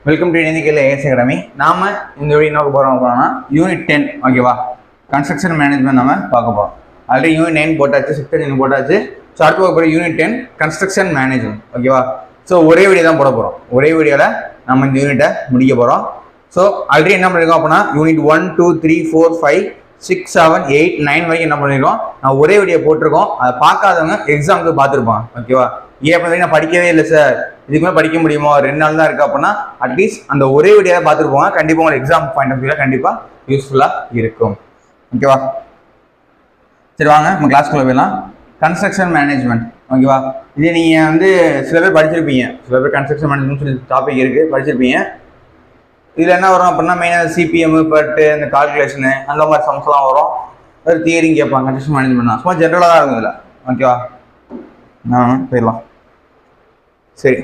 Welcome to இந்திக்கல் AS academy. நாம இந்த வீடியோ என்ன போகிறோம்னா யூனிட் 10 ஓகேவா, கன்ஸ்ட்ரக்ஷன் மேனேஜ்மெண்ட் நம்ம பார்க்க போகிறோம். ஆல்ரெடி யூனிட் 9 போட்டாச்சு, செக்ஷன் போட்டாச்சு. ஸோ அடுத்து போகிற யூனிட் 10 கன்ஸ்ட்ரக்ஷன் மேனேஜ்மெண்ட் ஓகேவா. ஸோ ஒரே வீடியோ தான் போட போகிறோம். ஒரே வீடியோவில் நம்ம இந்த யூனிட்டை முடிக்க போகிறோம். ஸோ ஆல்ரெடி என்ன பண்ணியிருக்கோம் அப்படின்னா யூனிட் 1, 2, 3, 4, 5, 6, 7, 8, 9 வரைக்கும் என்ன பண்ணியிருக்கோம், நான் ஒரே வீடியோ போட்டிருக்கோம். அதை பார்க்காதவங்க எக்ஸாமுக்கு பார்த்துருப்பாங்க ஓகேவா. ஏன் அப்படி நான் படிக்கவே இல்லை சார், இதுக்கு மேலே படிக்க முடியுமோ, 2 நாள் தான் இருக்கு அப்படின்னா அட்லீஸ்ட் அந்த ஒரே வீடியோ பார்த்துருப்போங்க. கண்டிப்பாக உங்களுக்கு எக்ஸாம் பாயிண்ட் ஆஃப் வியூவில் கண்டிப்பாக யூஸ்ஃபுல்லாக இருக்கும் ஓகேவா. சரி வாங்க நம்ம கிளாஸ்க்குள்ள போயிடலாம். கன்ஸ்ட்ரக்ஷன் மேனேஜ்மெண்ட் ஓகேவா. இது நீங்கள் வந்து சில பேர் படிச்சிருப்பீங்க, சில பேர் கன்ஸ்ட்ரக்ஷன் மேனேஜ்மெண்ட் சொல்லி டாபிக் இருக்குது படிச்சிருப்பீங்க. இதில் என்ன வரும் அப்படின்னா மெயினாக சிபிஎம் பட்டு இந்த கால்குலேஷனு அந்த மாதிரி சம்ஸ்லாம் வரும். ஒரு தியரிங் கேட்பாங்க. கன்ஸ்ட்ரக்ஷன் மேனேஜ்மெண்ட்னா சும்மா ஜென்ரலாக தான் இருக்கும் இதில் ஓகேவா. போயிடலாம். சரி,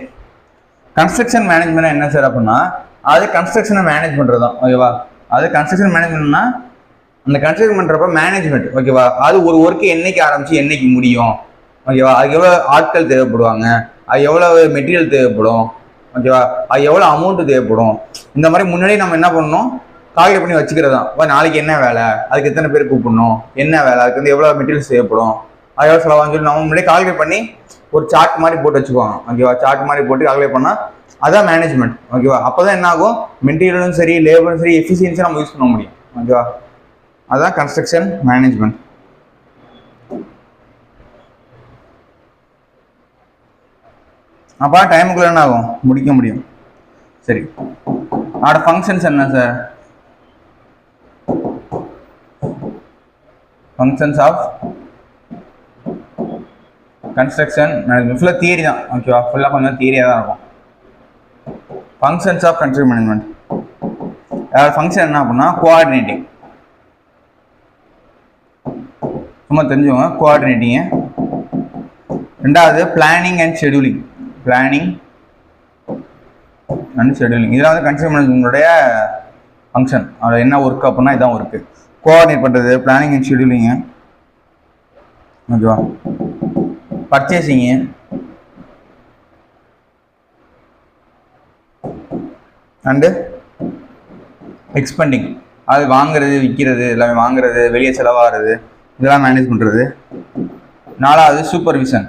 கன்ஸ்ட்ரக்ஷன் மேனேஜ்மெண்ட் என்ன சார் அப்படின்னா அது கன்ஸ்ட்ரக்ஷனை மேனேஜ் பண்ணுறது தான் ஓகேவா. அது கன்ஸ்ட்ரக்ஷன் மேனேஜ்மெண்ட்னா அந்த கன்ஸ்ட்ரக்ஷன் பண்ணுறப்ப மேனேஜ்மெண்ட் ஓகேவா. அது ஒரு ஒர்க்கு என்னைக்கு ஆரம்பிச்சு என்னைக்கு முடியும் ஓகேவா, அதுக்கு எவ்வளோ ஆட்கள் தேவைப்படுவாங்க, அது எவ்வளோ மெட்டீரியல் தேவைப்படும் ஓகேவா, அது எவ்வளோ அமௌண்ட் தேவைப்படும், இந்த மாதிரி முன்னாடியே நம்ம என்ன பண்ணணும் கால்குலேட் பண்ணி வச்சுக்கிறது தான். நாளைக்கு என்ன வேலை, அதுக்கு எத்தனை பேர் கூப்பிடணும், என்ன வேலை, அதுக்கு வந்து எவ்வளோ மெட்டீரியல்ஸ் தேவைப்படும், அது எவ்வளோ செலவான்னு சொல்லி நம்ம முன்னாடியே கால்குலேட் பண்ணி ஒரு சார்ட் மாதிரி போட்டு வச்சுக்குவாங்க ஓகேவா. சார்ட் மாதிரி போட்டு கால்குலேட் பண்ணால் அதான் மேனேஜ்மெண்ட் ஓகேவா. அப்போ தான் என்ன ஆகும், மெட்டீரியலும் சரி லேபரும் சரி எஃபிஷியன்ஸி நம்ம யூஸ் பண்ண முடியும் ஓகேவா. அதுதான் கன்ஸ்ட்ரக்ஷன் மேனேஜ்மெண்ட். அப்போ டைமுக்குள்ள என்ன ஆகும், முடிக்க முடியும். சரி, அதோட ஃபங்க்ஷன்ஸ் என்ன sir, functions of construction management ஃபுல்லாக தியரி தான் ஓகேவா. ஃபுல்லாக கொஞ்சம் தியரியாக தான் இருக்கும். ஃபங்க்ஷன்ஸ் ஆஃப் கன்ஸ்ட்ரக்ஷன் மேனேஜ்மெண்ட் அதோட ஃபங்க்ஷன் என்ன அப்படின்னா கோஆர்டினேட்டிங். சும்மா தெரிஞ்சுக்கோங்க கோஆர்டினேட்டிங்கு. ரெண்டாவது planning and scheduling. Planning and scheduling இதெல்லாம் வந்து கன்ஸ்ட்ரக்ஷன் மேனேஜ்மெண்ட்டோடைய ஃபங்க்ஷன். அதில் என்ன ஒர்க் அப்படின்னா இதான் ஒர்க்கு, கோஆர்டினேட் பண்ணுறது, பிளானிங் அண்ட் ஷெடியூலிங்கு ஓகேவா. பர்ச்சேசிங்கு, அண்டு எக்ஸ்பெண்டிங், அது வாங்குறது விற்கிறது எல்லாமே, வாங்குறது வெளியே செலவாகிறது இதெல்லாம் மேனேஜ் பண்ணுறது. நாலாவது சூப்பர்விஷன்,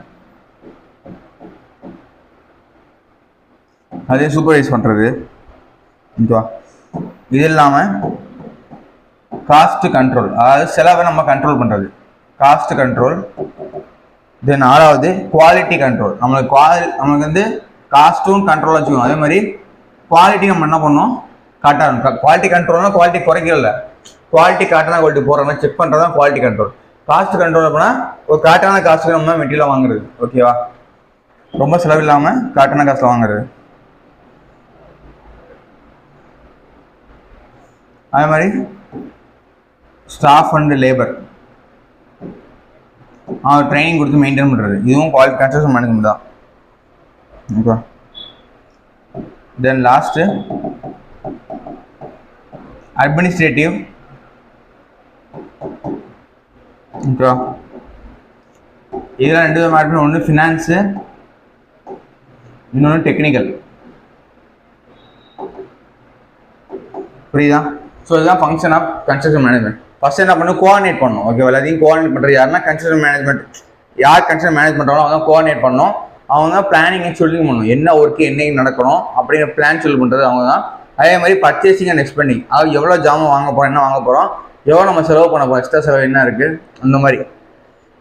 அதே சூப்பர்வைஸ் பண்ணுறது ஓகேவா. இது இல்லாமல் காஸ்ட் கண்ட்ரோல், அதாவது செலவை நம்ம கண்ட்ரோல் பண்ணுறது, காஸ்ட் கண்ட்ரோல். தென் ஆறாவது குவாலிட்டி கண்ட்ரோல். நம்மளுக்கு வந்து காஸ்ட்டும் கண்ட்ரோல் வச்சுக்கணும், அதே மாதிரி குவாலிட்டி நம்ம என்ன பண்ணணும் காட்டணும். குவாலிட்டி கண்ட்ரோல்னா குவாலிட்டி குறைக்கல, குவாலிட்டி காட்டான குவாலிட்டி போடுறோம்னா செக் பண்ணுறது தான் குவாலிட்டி கண்ட்ரோல். காஸ்ட் கண்ட்ரோல் அப்படின்னா ஒரு காட்டான காஸ்ட்டுக்கு நம்ம மெட்டீரியல் வாங்குறது ஓகேவா, ரொம்ப செலவு இல்லாமல் காட்டான காஸ்ட்டில் வாங்குறது. அதே மாதிரி ஸ்டாஃப் அண்ட் லேபர் ட்ரைனிங் கொடுத்து மெயின்டைன் பண்ணுறது, இதுவும் குவாலிட்டி கன்ஸ்ட்ரக்ஷன் மேனேஜ்மெண்ட் தான் ஓகே. தென் லாஸ்ட்டு அட்மினிஸ்ட்ரேட்டிவ் ஓகே. இதெல்லாம் 2 விதமாக, ஒன்று ஃபினான்ஸு இன்னொன்று டெக்னிக்கல், புரியுதா. ஸோ இதுதான் function of construction management. First என்ன பண்ணணும், கோஆர்டினேட் பண்ணணும் ஓகே. எல்லாத்தையும் கோஆர்டினேட் பண்ணுறது யாருன்னா கன்ஸ்ட்ரக்ஷன் மேனேஜ்மெண்ட். யார் கன்ஸ்ட்ரக்ஷன் மேனேஜ் பண்ணுறாங்களோ அவங்க தான் கோஆர்டினேட் பண்ணணும். அவங்க தான் பிளானிங் சொல்லி பண்ணணும், என்ன ஒர்க்கு என்னைக்கு நடக்கணும் அப்படிங்கிற பிளான் சொல்லி பண்ணுறது அவங்க தான். அதே மாதிரி பர்ச்சேசிங் அண்ட் எக்ஸ்பெண்டிங், அது எவ்வளோ ஜாமான் வாங்க போகிறோம், என்ன வாங்க போகிறோம், எவ்வளோ நம்ம செலவு பண்ண போகிறோம், எக்ஸ்ட்ரா செலவு என்ன இருக்குது அந்த மாதிரி.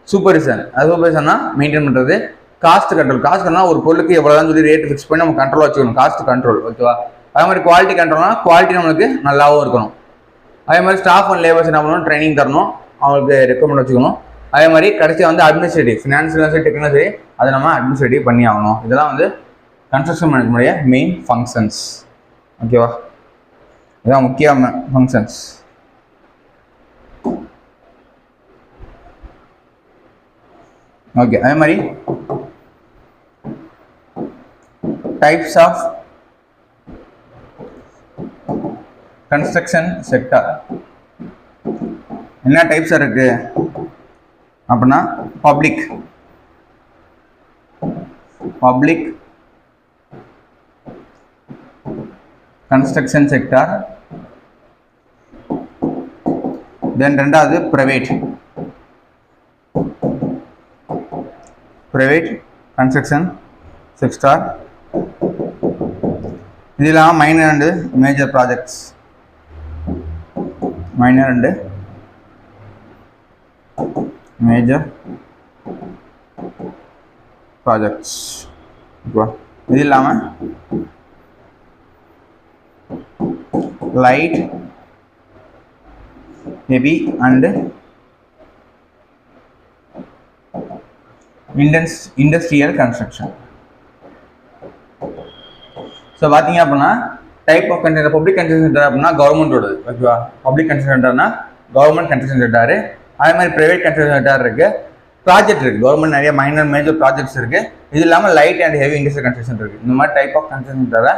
சூப்பர்விஷன், அது சூப்பர்விஷன்னா மெயின்டைன் பண்ணுறது. காஸ்ட் கண்ட்ரோல், காஸ்ட் கண்ட்ரோல் ஒரு பொருளுக்கு எவ்வளோதான் சொல்லி ரேட் ஃபிக்ஸ் பண்ணி நம்ம கண்ட்ரோல் வச்சுக்கணும், காஸ்ட் கண்ட்ரோல் ஓகேவா. அதே மாதிரி குவாலிட்டி கண்ட்ரோல்னா குவாலிட்டி நம்மளுக்கு நல்லாவும் இருக்கணும். அதே மாதிரி ஸ்டாஃப் அண்ட் லேபர்ஸ் என்ன பண்ணணும், ட்ரைனிங் தரணும், அவங்களுக்கு ரெக்கமெண்ட் வச்சுக்கணும். அதே மாதிரி கடைசியாக வந்து அட்மினிஸ்ட்ரேட்டிவ், ஃபினான்ஷியலும் சரி டெக்னிக்கலும் சரி அதை நம்ம அட்மினிஸ்ட்ரேட்டிவ் பண்ணி ஆகணும். இதெல்லாம் வந்து கன்ஸ்ட்ரக்ஷன் மேனேஜ்மெண்ட்டுடைய மெயின் ஃபங்க்ஷன்ஸ் ஓகேவா. இதுதான் முக்கிய ஃபங்க்ஷன்ஸ் ஓகே. அதே மாதிரி டைப்ஸ் ஆஃப் கன்ஸ்ட்ரக்ஷன் செக்டார் என்ன டைப்ஸ் இருக்கு அப்படின்னா பப்ளிக், கன்ஸ்ட்ரக்ஷன் செக்டார். தென் ரெண்டாவது ப்ரைவேட் கன்ஸ்ட்ரக்ஷன் செக்டார். இது இல்லாமல் minor and major projects. Minor and major projects. இது இல்லாமல் light heavy and industrial construction. So பார்த்தீங்க அப்படின்னா type of construction public construction center அப்படின்னா கவர்மெண்ட்டோடது, ஓகேவா. பப்ளிக் கன்ஸ்ட்ரக்ஷன் சென்டர்னா கவர்மெண்ட் கன்ஸ்ட்ரக்ஷன் சென்டர். அதே மாதிரி ப்ரைவேட் கன்ஸ்ட்ரக்ஷன் சென்டர் இருக்கு, ப்ராஜெக்ட் இருக்கு, கவர்மெண்ட் நிறைய மைனர் மேஜர் ப்ராஜெக்ட்ஸ் இருக்கு. இது இல்லாமல் light and heavy industrial construction இருக்கு. இந்த மாதிரி டைப் ஆஃப் கன்ஸ்ட்ரக்ஷன் சென்டரை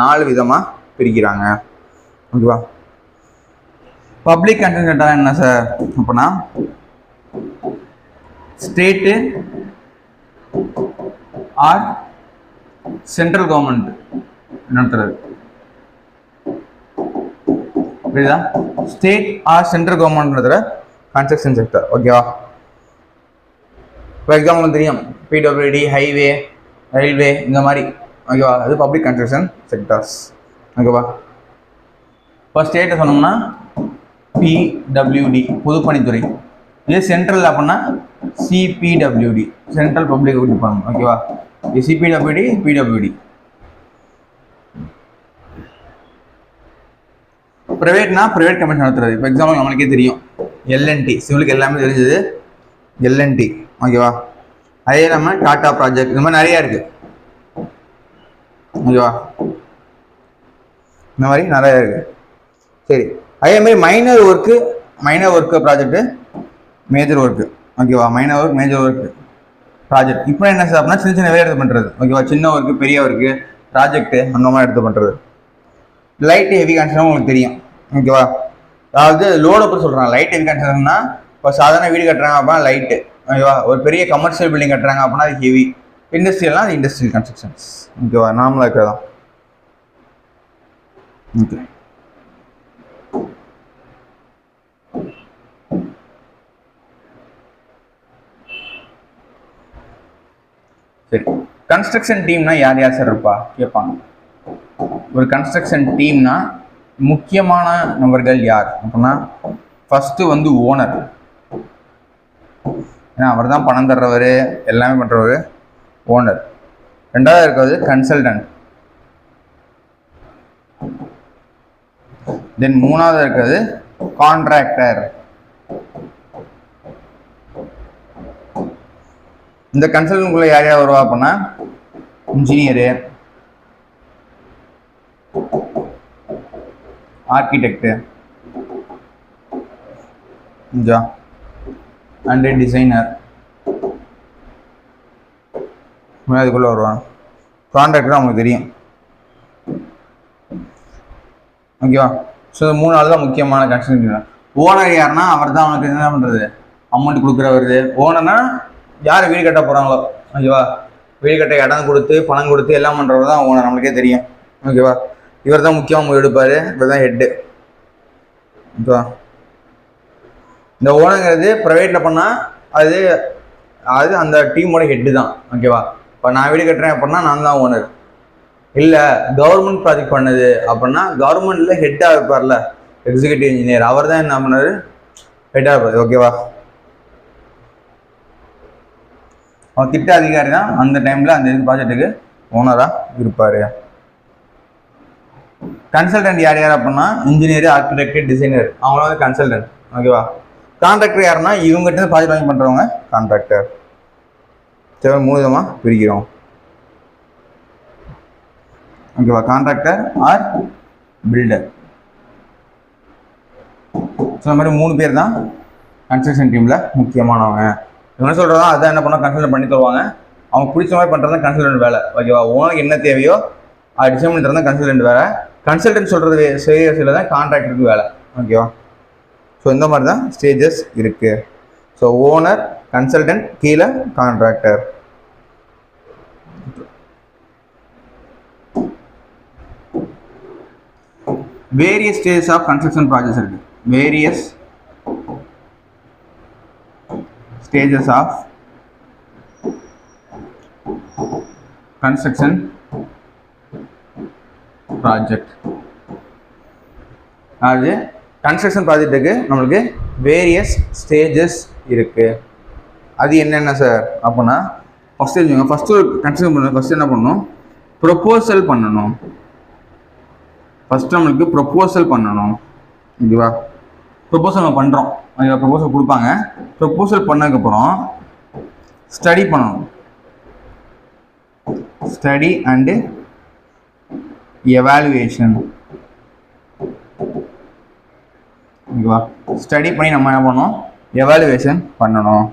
4 விதமாக பிரிக்கிறாங்க, ஓகேவா. பப்ளிக் கன்ஸ்ட்ரக்ஷன் சென்டர் என்ன சார் அப்படின்னா ஸ்டேட்டு ஆர் சென்ட்ரல் கவர்மெண்ட் நடத்துறது, புரியுதா. ஸ்டேட் ஆர் சென்ட்ரல் கவர்மெண்ட் நடத்துகிற கன்ஸ்ட்ரக்ஷன் செக்டர், ஓகேவா. ஃபார் எக்ஸாம்பிள் தெரியும் பிடபிள்யூடி, ஹைவே, ரயில்வே, இந்த மாதிரி, ஓகேவா. அது பப்ளிக் கன்ஸ்ட்ரக்ஷன் செக்டர்ஸ், ஓகேவா. இப்போ ஸ்டேட்டை சொன்னோம்னா பிடபிள்யூடி பொதுப்பணித்துறை. இது சென்ட்ரல் அப்படின்னா சிபிடபிள்யூடி சென்ட்ரல் பப்ளிக் டிபார்ட்மெண்ட், ஓகேவா. இது சிபிடபிள்யூடி, பிடபிள்யூடி. ப்ரைவேட்னா ப்ரைவேட் கம்பெனி நடத்துறது. இப்போ எக்ஸாம்பிள் நம்மளுக்கே தெரியும் எல்என்டி, சிவிலுக்கு எல்லாமே தெரிஞ்சது எல்என்டி, ஓகேவா. அதே இல்லாமல் டாடா ப்ராஜெக்ட், இந்த மாதிரி நிறையா இருக்கு, ஓகேவா. இந்த மாதிரி நிறையா இருக்கு. சரி, அதே மாதிரி minor work project, major work, ஓகேவா. Minor work, major work project. இப்போ என்ன சார் அப்படின்னா சின்ன வேலை எடுத்து பண்ணுறது, ஓகேவா. சின்ன ஒர்க்கு, பெரிய ஒர்க்கு, ப்ராஜெக்ட் அந்த மாதிரி எடுத்து பண்ணுறது. லைட் ஹெவி கன்ஸ்ட்ரக்ஷன் உங்களுக்கு தெரியும், ஓகேவா. அதாவது லோடு அப்போ சொல்கிறாங்க. லைட் ஹெவி கன்ஸ்ட்ரக்ஷன்னா இப்போ சாதாரண வீடு கட்டுறாங்க அப்படின்னா லைட்டு, ஓகேவா. ஒரு பெரிய கமர்ஷியல் பில்டிங் கட்டுறாங்க அப்படின்னா அது ஹெவி. இண்டஸ்ட்ரியல்னா அது இண்டஸ்ட்ரியல் கன்ஸ்ட்ரக்ஷன்ஸ், ஓகேவா. நார்மலாக இருக்கிறதா, ஓகே. சரி, கன்ஸ்ட்ரக்ஷன் டீம்னா யார் யார் சார் இருப்பா கேட்பாங்க. ஒரு கன்ஸ்ட்ரக்ஷன் டீம்னா முக்கியமான நபர்கள் யார் அப்படின்னா ஃபஸ்ட்டு வந்து ஓனர், ஏன்னா அவர் தான் பணம் தர்றவர், எல்லாமே பண்ணுறவர் ஓனர். ரெண்டாவது இருக்கிறது கன்சல்டன்ட். தென் மூணாவது இருக்கிறது கான்ட்ராக்டர். இந்த கன்சல்டன்ட்குள்ள யார் யார் வருவா அப்படின்னா இன்ஜினியரு, ஆர்கிடெக்ட் அண்ட் டிசைனர், அதுக்குள்ள வருவாங்க. கான்ட்ராக்டர் அவங்களுக்கு தெரியும், ஓகேவா. ஸோ 3 ஆள் தான் முக்கியமான கன்ஸ்ட்ரக்ஷன். ஓனர் யாருன்னா அவர் தான் அவனுக்கு என்ன பண்ணுறது, அமௌண்ட் கொடுக்குறவர். ஓனர்னா யார் வீடு கட்ட போகிறாங்களோ, ஓகேவா. வீடு கட்ட இடம் கொடுத்து பணம் கொடுத்து எல்லாம் பண்ணுறவர் தான் ஓனர், நம்மளுக்கே தெரியும், ஓகேவா. இவர் தான் முக்கியமாக முடிவு எடுப்பார், இவர் தான் ஹெட்டு, ஓகேவா. இந்த ஓனருங்கிறது ப்ரைவேட்டில் பண்ணால் அது அந்த டீமோட ஹெட்டு தான், ஓகேவா. இப்போ நான் வீடு கட்டுறேன் அப்படின்னா நான் தான் ஓனர். இல்லை கவர்மெண்ட் ப்ராஜெக்ட் பண்ணது அப்படின்னா கவர்மெண்ட்டில் ஹெட்டாக இருப்பார்ல எக்ஸிக்யூட்டிவ் இன்ஜினியர், அவர் தான் என்ன பண்ணார், ஹெட்டாக இருப்பார், ஓகேவா. அவர் திட்ட அதிகாரி தான் அந்த டைமில் அந்த ப்ராஜெக்ட்டுக்கு ஓனராக இருப்பார். கன்சல்டன்ட் யார் யார் அப்படின்னா இன்ஜினியர், ஆர்கிடெக்ட், டிசைனர், அவங்களாம் வந்து கன்சல்டன்ட், ஓகேவா. கான்ட்ராக்டர் யாருன்னா இவங்ககிட்ட ப்ராஜெக்ட் வாங்கி பண்ணுறவங்க கான்ட்ராக்டர். சரி, 3 விதமாக பிரிக்கிறோம், ஓகேவா. Contractor R filter. ஸோ இந்த மாதிரி 3 பேர் தான் கன்ஸ்ட்ரக்ஷன் டீமில் முக்கியமானவங்க. என்ன சொல்கிறதா அதான் என்ன பண்ணால் கன்சல்டன்ட் பண்ணி தருவாங்க. அவங்க பிடிச்ச மாதிரி பண்ணுறது தான் கன்சல்டன்ட் வேலை, ஓகேவா. ஓனருக்கு என்ன தேவையோ அது டிசைன் பண்ணி தரதான் கன்சல்டன்ட் வேலை. கன்சல்டன்ட் சொல்கிறது செய்யறதுல தான் கான்ட்ராக்டருக்கு வேலை, ஓகேவா. ஸோ இந்த மாதிரி தான் ஸ்டேஜஸ் இருக்குது. ஸோ ஓனர், கன்சல்டன்ட், கீழே contractor. Various stages of construction projects இருக்கு. Various stages of construction project. அதாவது கன்ஸ்ட்ரக்ஷன் ப்ராஜெக்ட்டுக்கு நம்மளுக்கு வேரியஸ் ஸ்டேஜஸ் இருக்குது. அது என்னென்ன சார் அப்படின்னா, ஃபஸ்ட்டு ஒரு கன்ஸ்ட்ரக்ஷன் பண்ணணும். ஃபஸ்ட்டு என்ன பண்ணணும்? ப்ரொப்போசல் பண்ணணும். ஃபஸ்ட்டு நம்மளுக்கு ப்ரொப்போசல் பண்ணணும். ஓகேவா? ப்ரொப்போசல் நம்ம பண்ணுறோம். ஓகேவா? ப்ரொப்போசல் கொடுப்பாங்க. ப்ரொப்போசல் பண்ணதுக்கப்புறம் ஸ்டடி பண்ணணும். Study and evaluation. ஓகேவா? ஸ்டடி பண்ணி நம்ம என்ன பண்ணணும்? எவாலுவேஷன் பண்ணணும்.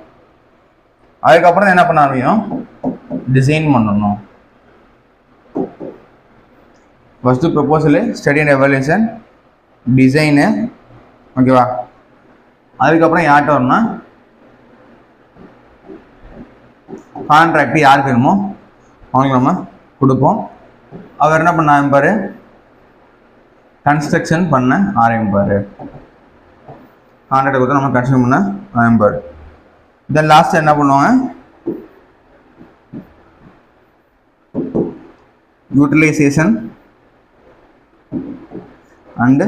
அதுக்கப்புறம் என்ன பண்ண ஆரம்பிக்கணும்? டிசைன் பண்ணணும். First proposal, study and evaluation, design. ஓகேவா? அதுக்கப்புறம் யார்கிட்ட வரணும்னா கான்ட்ராக்ட் யாருக்கு வேணுமோ அவங்களுக்கு நம்ம கொடுப்போம். அவர் என்ன பண்ண ஆரம்பிப்பார்? கன்ஸ்ட்ரக்ஷன் பண்ண ஆரம்பிப்பார். கான்ட்ராக்ட் கொடுத்தா நம்ம கன்ஸ்ட்ரக்ஷன் பண்ண ஆரம்பிப்பார். தென் லாஸ்ட் என்ன பண்ணுவாங்க? Utilization and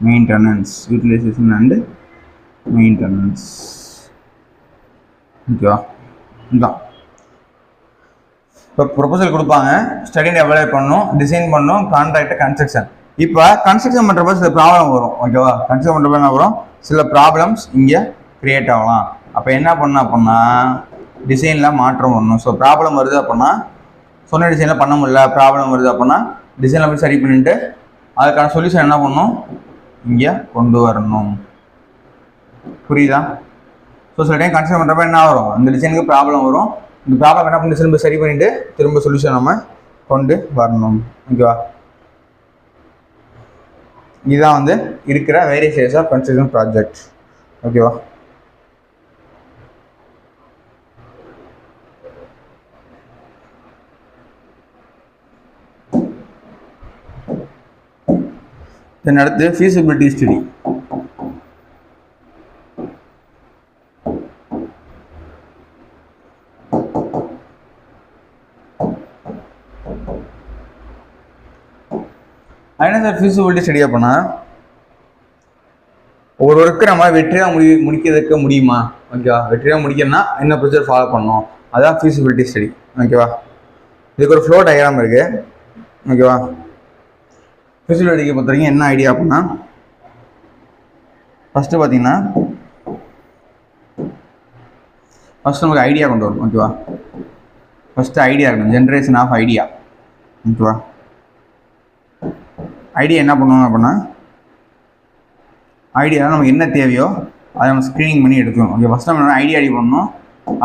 maintenance. Utilization and maintenance. ஓகேவா? இதுதான். இப்போ ப்ரொபோசல் கொடுப்பாங்க, ஸ்டடி அண்ட் எவாலுவேட் பண்ணணும், டிசைன் பண்ணணும், கான்ட்ராக்ட், கன்ஸ்ட்ரக்ஷன். இப்போ கன்ஸ்ட்ரக்ஷன் பண்ணுறப்ப சில ப்ராப்ளம் வரும். ஓகேவா? கன்ஸ்ட்ரக்ஷன் பண்ணுறப்ப என்ன வரும்? சில ப்ராப்ளம்ஸ் இங்கே க்ரியேட் ஆகலாம். அப்போ என்ன பண்ணணும் அப்படின்னா டிசைனில் மாற்றம் வரணும். ஸோ ப்ராப்ளம் வருது அப்படின்னா சொன்ன டிசைனில் பண்ண முடியல, ப்ராப்ளம் வருது அப்படின்னா டிசைனில் போய் சரி பண்ணிட்டு அதுக்கான சொல்யூஷன் என்ன பண்ணணும்? இங்கே கொண்டு வரணும். புரியுதா? ஸோ சில டைம் கன்ஸ்ட்ரக்ஷன் பண்ணுறப்ப என்ன வரும்? அந்த டிசைனுக்கு ப்ராப்ளம் வரும். இந்த ப்ராப்ளம் என்ன பண்ணி திரும்ப சரி பண்ணிவிட்டு திரும்ப சொல்யூஷன் நம்ம கொண்டு வரணும். ஓகேவா? இதுதான் வந்து இருக்கிற various stages of construction project. ஓகேவா? தென் அடுத்து ஃபீசிபிலிட்டி ஸ்டடி. என்ன சார் ஃபீசிபிலிட்டி ஸ்டடி அப்படின்னா, ஒரு ஒர்க்கு நம்ம வெற்றியாக முடிக்கிறதுக்கு முடியுமா? ஓகேவா? வெற்றியாக முடிக்கணும்னா என்ன ப்ரொசீஜர் ஃபாலோ பண்ணணும், அதுதான் ஃபீசிபிலிட்டி ஸ்டடி. ஓகேவா? இதுக்கு ஒரு ஃப்ளோ டயக்ராம் இருக்குது. ஓகேவா? ஃபீசிபிலிட்டிக்கு பொறுத்த வரைக்கும் என்ன ஐடியா அப்படின்னா, ஃபஸ்ட்டு பார்த்தீங்கன்னா ஃபஸ்ட்டு நமக்கு ஐடியா கொண்டு வரும். ஓகேவா? ஃபஸ்ட்டு ஐடியா இருக்கணும். Generation of idea. ஓகேவா? ஐடியா என்ன பண்ணுவாங்க அப்படின்னா, ஐடியா நமக்கு என்ன தேவையோ அதை நம்ம ஸ்க்ரீனிங் பண்ணி எடுக்கணும். ஓகே? ஃபஸ்ட் நம்ம ஐடியா ரெடி பண்ணணும்,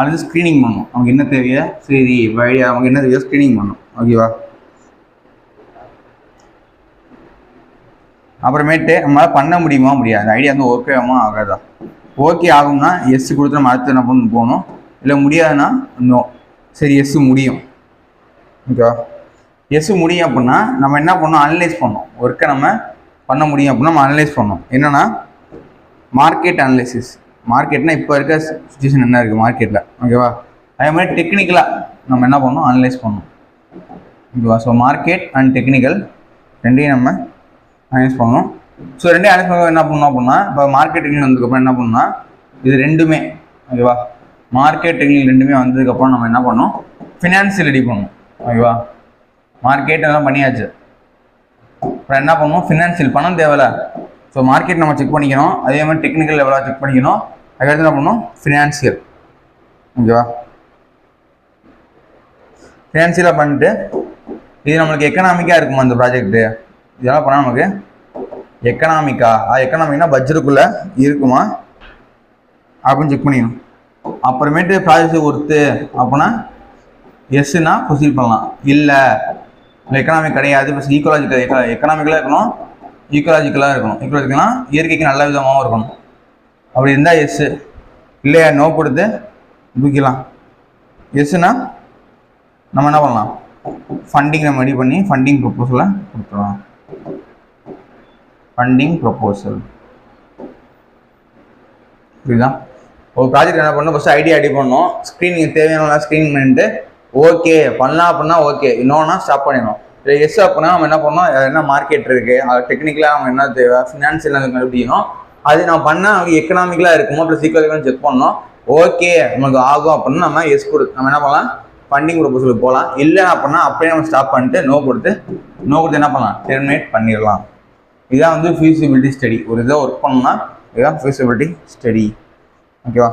அது ஸ்க்ரீனிங் பண்ணணும். நமக்கு என்ன தேவையோ சரி ஐடியா நமக்கு என்ன தேவையோ ஸ்க்ரீனிங் பண்ணணும். ஓகேவா? அப்புறமேட்டு நம்மளால் பண்ண முடியுமா முடியாது, அந்த ஐடியா வந்து ஓகே ஆகுமா ஆகாதா. ஓகே ஆகும்னா எஸ் கொடுத்து நம்ம அடுத்து என்ன பண்ணணும் போகணும். இல்லை முடியாதுன்னா நோ. சரி எஸ் முடியும். ஓகேவா? எஸ் முடியும் அப்படின்னா நம்ம என்ன பண்ணணும்? அனலைஸ் பண்ணணும். ஒர்க்கை நம்ம பண்ண முடியும் அப்படின்னா நம்ம அனலைஸ் பண்ணணும். என்னென்னா மார்க்கெட் அனலைசிஸ். மார்க்கெட்னா இப்போ இருக்க சுச்சுவேஷன் என்ன இருக்குது மார்க்கெட்டில். ஓகேவா? அதே மாதிரி டெக்னிக்கலாக நம்ம என்ன பண்ணணும்? அனலைஸ் பண்ணணும். ஓகேவா? ஸோ மார்க்கெட் அண்ட் டெக்னிக்கல் ரெண்டையும் நம்ம அனலைஸ் பண்ணணும். ஸோ ரெண்டையும் அனலைஸ் பண்ண என்ன பண்ணணும் அப்படின்னா, இப்போ மார்க்கெட் டெக்னிக்கல் வந்ததுக்கப்புறம் என்ன பண்ணணும்னா இது ரெண்டுமே. ஓகேவா? மார்க்கெட் டெக்னிக்கல் ரெண்டுமே வந்ததுக்கப்புறம் நம்ம என்ன பண்ணணும்? ஃபினான்ஷியல் ரெடி பண்ணணும். ஓகேவா? மார்க்கெட் எல்லாம் பண்ணியாச்சு. அப்புறம் என்ன பண்ணணும்? ஃபினான்ஷியல் பணம் தேவையில்ல. ஸோ மார்க்கெட் நம்ம செக் பண்ணிக்கணும், அதே மாதிரி டெக்னிக்கல் லெவலாக செக் பண்ணிக்கணும். அதுக்கடுத்து என்ன பண்ணணும்? ஃபினான்ஷியல். ஓகேவா? ஃபினான்ஷியலாக பண்ணிட்டு இது நம்மளுக்கு எக்கனாமிக்காக இருக்குமா இந்த ப்ராஜெக்ட்டு, இதெல்லாம் பண்ணால் நமக்கு எக்கனாமிக்னா பட்ஜெட்டுக்குள்ளே இருக்குமா அப்படின்னு செக் பண்ணிக்கணும். அப்புறமேட்டு ப்ராஜெக்ட் ஒர்த்து அப்படின்னா எஸ்ன்னா ப்ரொசீட் பண்ணலாம். இல்லை எக்கனாமிக் கிடையாது, ப்ளஸ் எக்கனாமிக்கலாக இருக்கணும், ஈக்கோலாஜிக்கலாக இருக்கணும். ஈக்கோலாஜிக்கல்னால் இயற்கைக்கு நல்ல விதமாகவும் இருக்கணும். அப்படி இருந்தால் எஸ்ஸு, இல்லையா நோ கொடுத்து தூக்கிடலாம். எஸ்ஸுன்னா நம்ம என்ன பண்ணலாம்? ஃபண்டிங் நம்ம ரெடி பண்ணி ஃபண்டிங் ப்ரொபோசலை கொடுத்துருவோம். ஃபண்டிங் ப்ரொபோசல் இதுதான் ஒரு ப்ராஜெக்ட் என்ன பண்ணணும், ஃபஸ்ட்டு ஐடியா ரெடி பண்ணணும், ஸ்க்ரீனிங் தேவையான ஸ்க்ரீனிங் பண்ணிட்டு ஓகே பண்ணலாம் அப்படின்னா ஓகே, இன்னொன்னா ஸ்டாப் பண்ணிடணும். இல்லை எஸ் அப்படின்னா நம்ம என்ன பண்ணணும், என்ன மார்க்கெட் இருக்குது, அது டெக்னிக்கலாக நம்ம என்ன தேவை, ஃபினான்ஷியல் கண்டுபிடிக்கணும், அது நம்ம பண்ணால் எக்கனாமிக்கலாக இருக்குமோ ப்ளஸ் ஈக்குவலாக செக் பண்ணணும். ஓகே நமக்கு ஆகும் அப்படின்னா நம்ம எஸ் கொடுத்து நம்ம என்ன பண்ணலாம், ஃபண்டிங் ப்ரொபோசலுக்கு போகலாம். இல்லை அப்படின்னா அப்படியே நம்ம ஸ்டாப் பண்ணிட்டு நோ கொடுத்து என்ன பண்ணலாம், டெர்மினேட் பண்ணிடலாம். இதுதான் வந்து ஃபீஸிபிலிட்டி ஸ்டடி. ஒரு இதை ஒர்க் பண்ணோம்னா இதுதான் ஃபீஸிபிலிட்டி ஸ்டடி. ஓகேவா?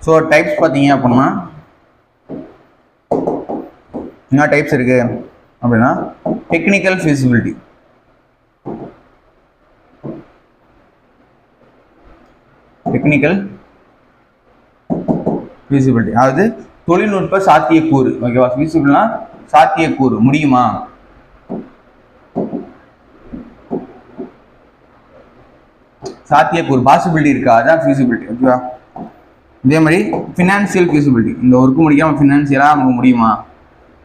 ஸோ டைப்ஸ் பார்த்தீங்க அப்படின்னா என்ன டைப்ஸ் இருக்கு அப்படின்னா, டெக்னிக்கல் ஃபீஸிபிலிட்டி, அதாவது தொழில்நுட்ப சாத்தியக்கூறு. ஓகேவா? ஃபீஸிபிள்னா சாத்தியக்கூறு, முடியுமா, சாத்தியக்கூறு பாசிபிலிட்டி இருக்கா, அதான் ஃபீஸிபிலிட்டி. ஓகேவா? இதே மாதிரி ஃபினான்சியல் ஃபீஸிபிலிட்டி, இந்த ஒர்க்கு முடிக்காம ஃபினான்சியலாக நமக்கு முடியுமா,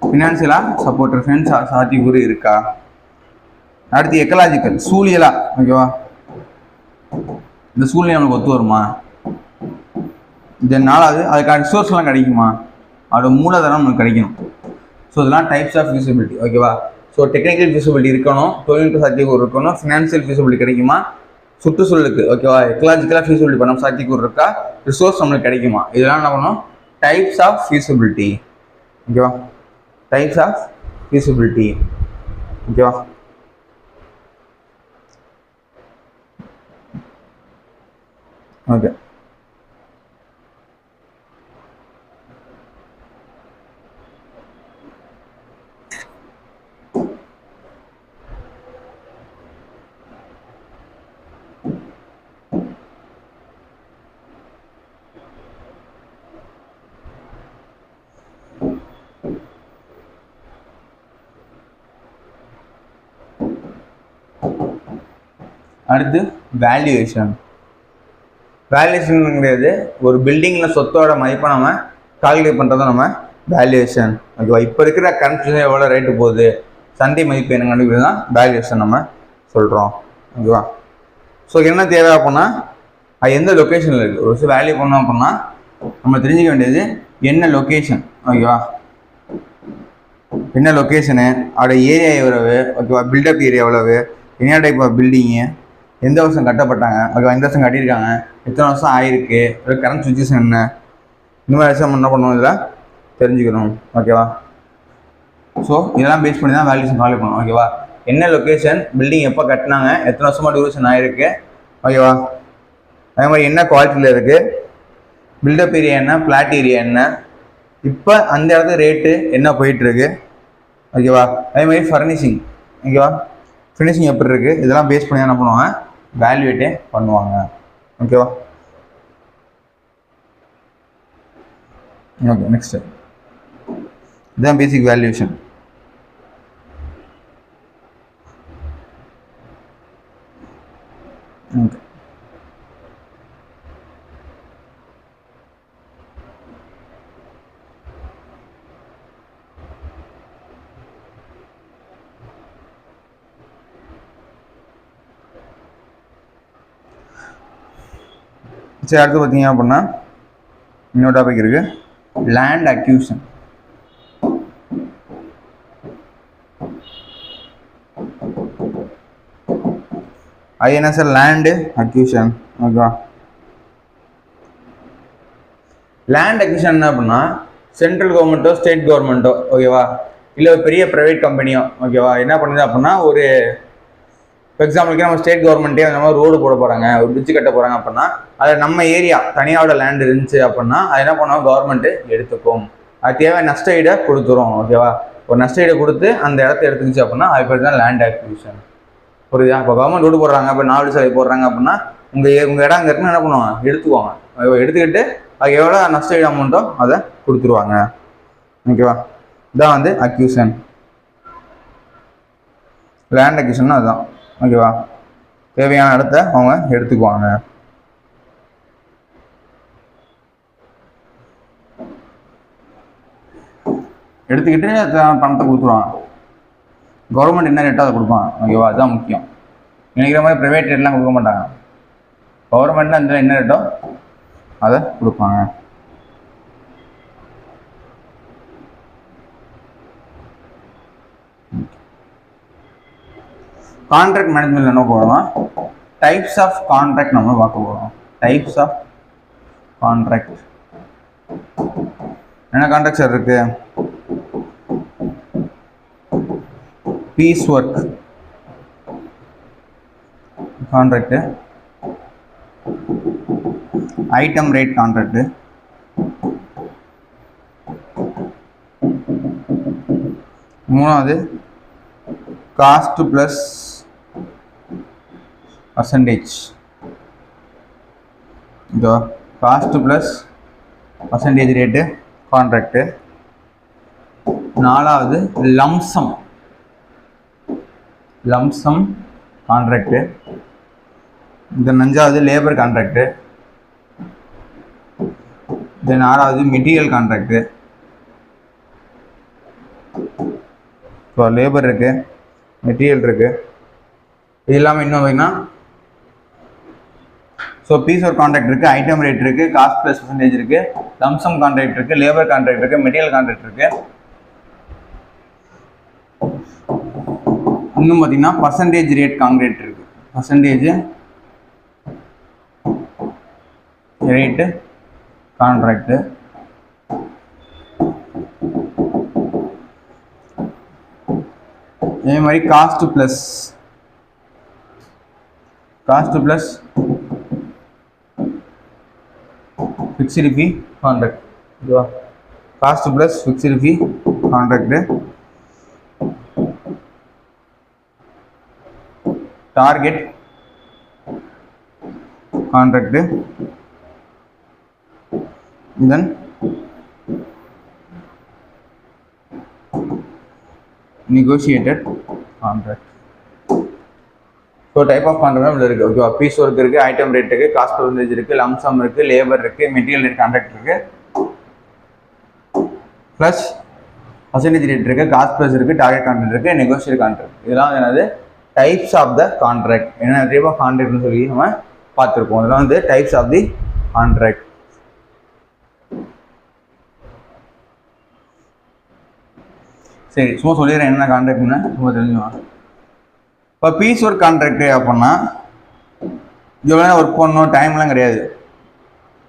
ஃபினான்சியலாக சப்போர்ட் சாத்தியக்கூறு இருக்கா. அடுத்து எக்கலாஜிக்கல், சூழியலா. ஓகேவா? இந்த சூழ்நிலை நமக்கு ஒத்து வருமா, இதனால அதுக்கான ரிசோர்ஸ்லாம் கிடைக்குமா, அதோட மூலதனம் நமக்கு கிடைக்கணும். ஸோ இதெல்லாம் டைப்ஸ் ஆஃப் ஃபீஸிபிலிட்டி. ஓகேவா? ஸோ டெக்னிக்கல் ஃபீஸிபிலிட்டி இருக்கணும், தொழில்நுட்ப சாத்தியக்கூறு இருக்கணும், ஃபினான்சியல் ஃபீஸிபிலிட்டி கிடைக்குமா, சுற்றுச்சூழலுக்கு ஓகேவா எக்கலாஜிக்கலாக ஃபீஸிபிலிட்டி பண்ண சாத்தியக்கூறு இருக்கா, ரிசோர்ஸ் நம்மளுக்கு கிடைக்குமா, இதெல்லாம் என்ன பண்ணணும், டைப்ஸ் ஆஃப் ஃபீஸிபிலிட்டி. ஓகேவா? Types of feasibility. ஓகேவா? ஓகே. அடுத்து வேல்யூவேஷன். வேல்யூவேஷனுங்கிறது ஒரு பில்டிங்கில் சொத்தோட மதிப்பை நம்ம கால்குலேட் பண்ணுறதும் நம்ம வேல்யூவேஷன். ஓகேவா? இப்போ இருக்கிற கரண்ட் எவ்வளோ ரேட்டு போகுது, சந்தை மதிப்பு என்ன கண்டுபிடிக்கிறது தான் வேல்யூவேஷன் நம்ம சொல்கிறோம். ஓகேவா? ஸோ என்ன தேவை அப்படின்னா, அது எந்த லொக்கேஷனில் இருக்குது, ஒரு வேல்யூ பண்ணோம் அப்படின்னா நம்ம தெரிஞ்சுக்க வேண்டியது என்ன லொக்கேஷன். ஓகேவா? என்ன லொக்கேஷனு, அதோட ஏரியா எவ்வளவு, ஓகேவா, பில்டப் ஏரியா எவ்வளவு, என்ன டைப் ஆஃப் பில்டிங்கு, எந்த வருஷம் கட்டப்பட்டாங்க, ஓகேவா, எந்த வருஷம் கட்டியிருக்காங்க, எத்தனை வருஷம் ஆயிருக்கு, ஒரு கரண்ட் சுச்சுவேஷன் என்ன, இந்த மாதிரி விஷயம் என்ன பண்ணணும், இதில் தெரிஞ்சுக்கணும். ஓகேவா? ஸோ இதெல்லாம் பேஸ் பண்ணி தான் வேல்யூஷன் கால்குலேட் பண்ணணும். ஓகேவா? என்ன லொக்கேஷன், பில்டிங் எப்போ கட்டினாங்க, எத்தனை வருஷமாக டியூரேஷன் ஆயிருக்கு, ஓகேவா, அதே மாதிரி என்ன குவாலிட்டியில் இருக்குது, பில்டப் ஏரியா என்ன, பிளாட் ஏரியா என்ன, இப்போ அந்த இடத்துல ரேட்டு என்ன போயிட்டுருக்கு. ஓகேவா? அதே மாதிரி ஃபர்னிஷிங். ஓகேவா? ஃபினிஷிங் எப்படி இருக்குது, இதெல்லாம் பேஸ் பண்ணி என்ன பண்ணுவாங்க, வேல்யூவேட்டே பண்ணுவாங்க. ஓகேவா? ஓகே. நெக்ஸ்ட் இதுதான் பேசிக் வேல்யூவேஷன். ஓகே. சரி, அடுத்து பார்த்தீங்க அப்படின்னா இன்னொரு டாபிக் இருக்கு, லேண்ட் அக்யூஷன். அது என்ன சார், லேண்டு அக்யூஷன். ஓகேவா? லேண்ட் அக்யூஷன் என்ன அப்படின்னா, சென்ட்ரல் கவர்மெண்ட்டோ ஸ்டேட் கவர்மெண்ட்டோ ஓகேவா, இல்லை பெரிய ப்ரைவேட் கம்பெனியோ ஓகேவா என்ன பண்ணுது அப்படின்னா, ஒரு ஃபார் எக்ஸாம்பிளுக்கு நம்ம ஸ்டேட் கவர்மெண்ட்டே அந்த மாதிரி ரோடு போட போகிறாங்க, ஒரு பிரிட்ஜ் கட்ட போகிறாங்க அப்படின்னா, அது நம்ம ஏரியா தனியாவோட லேண்ட் இருந்துச்சு அப்படின்னா அது என்ன பண்ணுவோம், கவர்மெண்ட்டு எடுத்துக்கும், அது தேவை நஷ்ட ஈடை கொடுத்துரும். ஓகேவா? ஒரு நஷ்ட ஈடை கொடுத்து அந்த இடத்த எடுத்துக்கிச்சு அப்படின்னா அது பேர் தான் லேண்ட் அக்விசிஷன். புரியுதா? இப்போ கவர்மெண்ட் ரோடு போடுறாங்க, இப்போ 4 சாலை போடுறாங்க அப்படின்னா உங்கள் இடம் அங்கே இருக்குன்னு என்ன பண்ணுவாங்க, எடுத்துக்குவாங்க. எடுத்துக்கிட்டு அது எவ்வளோ நஷ்ட ஈடு அமௌண்ட்டோ அதை கொடுத்துருவாங்க. ஓகேவா? இதான் வந்து அக்யூஷன், லேண்ட் அக்யூஷன் அதுதான். ஓகேவா? தேவையான இடத்த அவங்க எடுத்துக்குவாங்க. எடுத்துக்கிட்டு பணத்தை கொடுத்துருவாங்க. கவர்மெண்ட் என்ன ரேட்டோ அதை கொடுப்பாங்க. ஓகேவா, அதுதான் முக்கியம். நினைக்கிற மாதிரி ப்ரைவேட் ரேட்லாம் கொடுக்க மாட்டாங்க. கவர்மெண்ட்டில் அந்த என்ன ரேட்டோ அதை கொடுப்பாங்க. கான்ட்ராக்ட் மேனேஜ்மெண்ட் என்ன போகிறோம், டைப்ஸ் ஆஃப் கான்ட்ராக்ட் நம்ம பார்க்க போகிறோம். டைப்ஸ் ஆஃப் கான்ட்ராக்ட் என்ன கான்ட்ராக்ட் சார் இருக்கு? Piece work contract, item rate contract, மூணாவது காஸ்ட் பிளஸ் பர்சன்டேஜ். இதோ cost plus percentage rate contract. நாலாவது லம்சம் கான்ட்ராக்டு. இந்த அஞ்சாவது லேபர் கான்ட்ராக்டு. தென் ஆறாவது மெட்டீரியல் கான்ட்ராக்டு. ஸோ லேபர் இருக்கு, மெட்டீரியல் இருக்கு, இது இல்லாமல் இன்னும் வைங்கன்னா ஸோ பீஸ் ஒர்க் கான்ட்ராக்ட் இருக்குது, ஐட்டம் ரேட் இருக்குது, காஸ்ட் ப்ளஸ் பர்சன்டேஜ் இருக்குது, லம்சம் கான்ட்ராக்ட் இருக்குது, லேபர் கான்ட்ராக்ட் இருக்குது, மெட்டீரியல் கான்ட்ராக்ட் இருக்குது. இன்னும் பார்த்தீங்கன்னா பர்சன்டேஜ் ரேட் கான்ட்ராக்ட் இருக்குது. Percentage rate contract. இதே மாதிரி cost plus fixed fee contract. ஓகேவா, cost plus fixed fee contract. Target contract. Then negotiated contract. So type of contract இதில் இருக்குது. ஓகேவா, பீஸ் ஒர்க் இருக்குது, ஐட்டம் ரேட் இருக்குது, காஸ்ட் பர்சன்டேஜ் இருக்குது, லம்சம் இருக்குது, லேபர் இருக்குது, மெட்டீரியல் ரேட் கான்ட்ராக்ட் இருக்குது, ப்ளஸ் பர்சன்டேஜ் ரேட் இருக்குது, காஸ்ட் ப்ளஸ் இருக்குது, டார்கெட் கான்ட்ராக்ட் இருக்குது, நெகோஷியேட் கான்ட்ராக்ட். இதெல்லாம் என்னது டைப்ஸ் ஆஃப் த கான்ட்ராக்ட். என்னென்ன டைப் ஆஃப் கான்ட்ராக்ட்னு சொல்லி நம்ம பார்த்துருக்கோம். இதெல்லாம் வந்து டைப்ஸ் ஆஃப் தி கான்ட்ராக்ட். சரி, சும்மா சொல்லிடுறேன் என்ன கான்ட்ராக்ட்னு சும்மா தெரிஞ்சுவாங்க. இப்போ பீஸ் ஒர்க் கான்ட்ராக்டு அப்படின்னா எவ்வளோ ஒர்க் பண்ணணும், டைம்லாம் கிடையாது.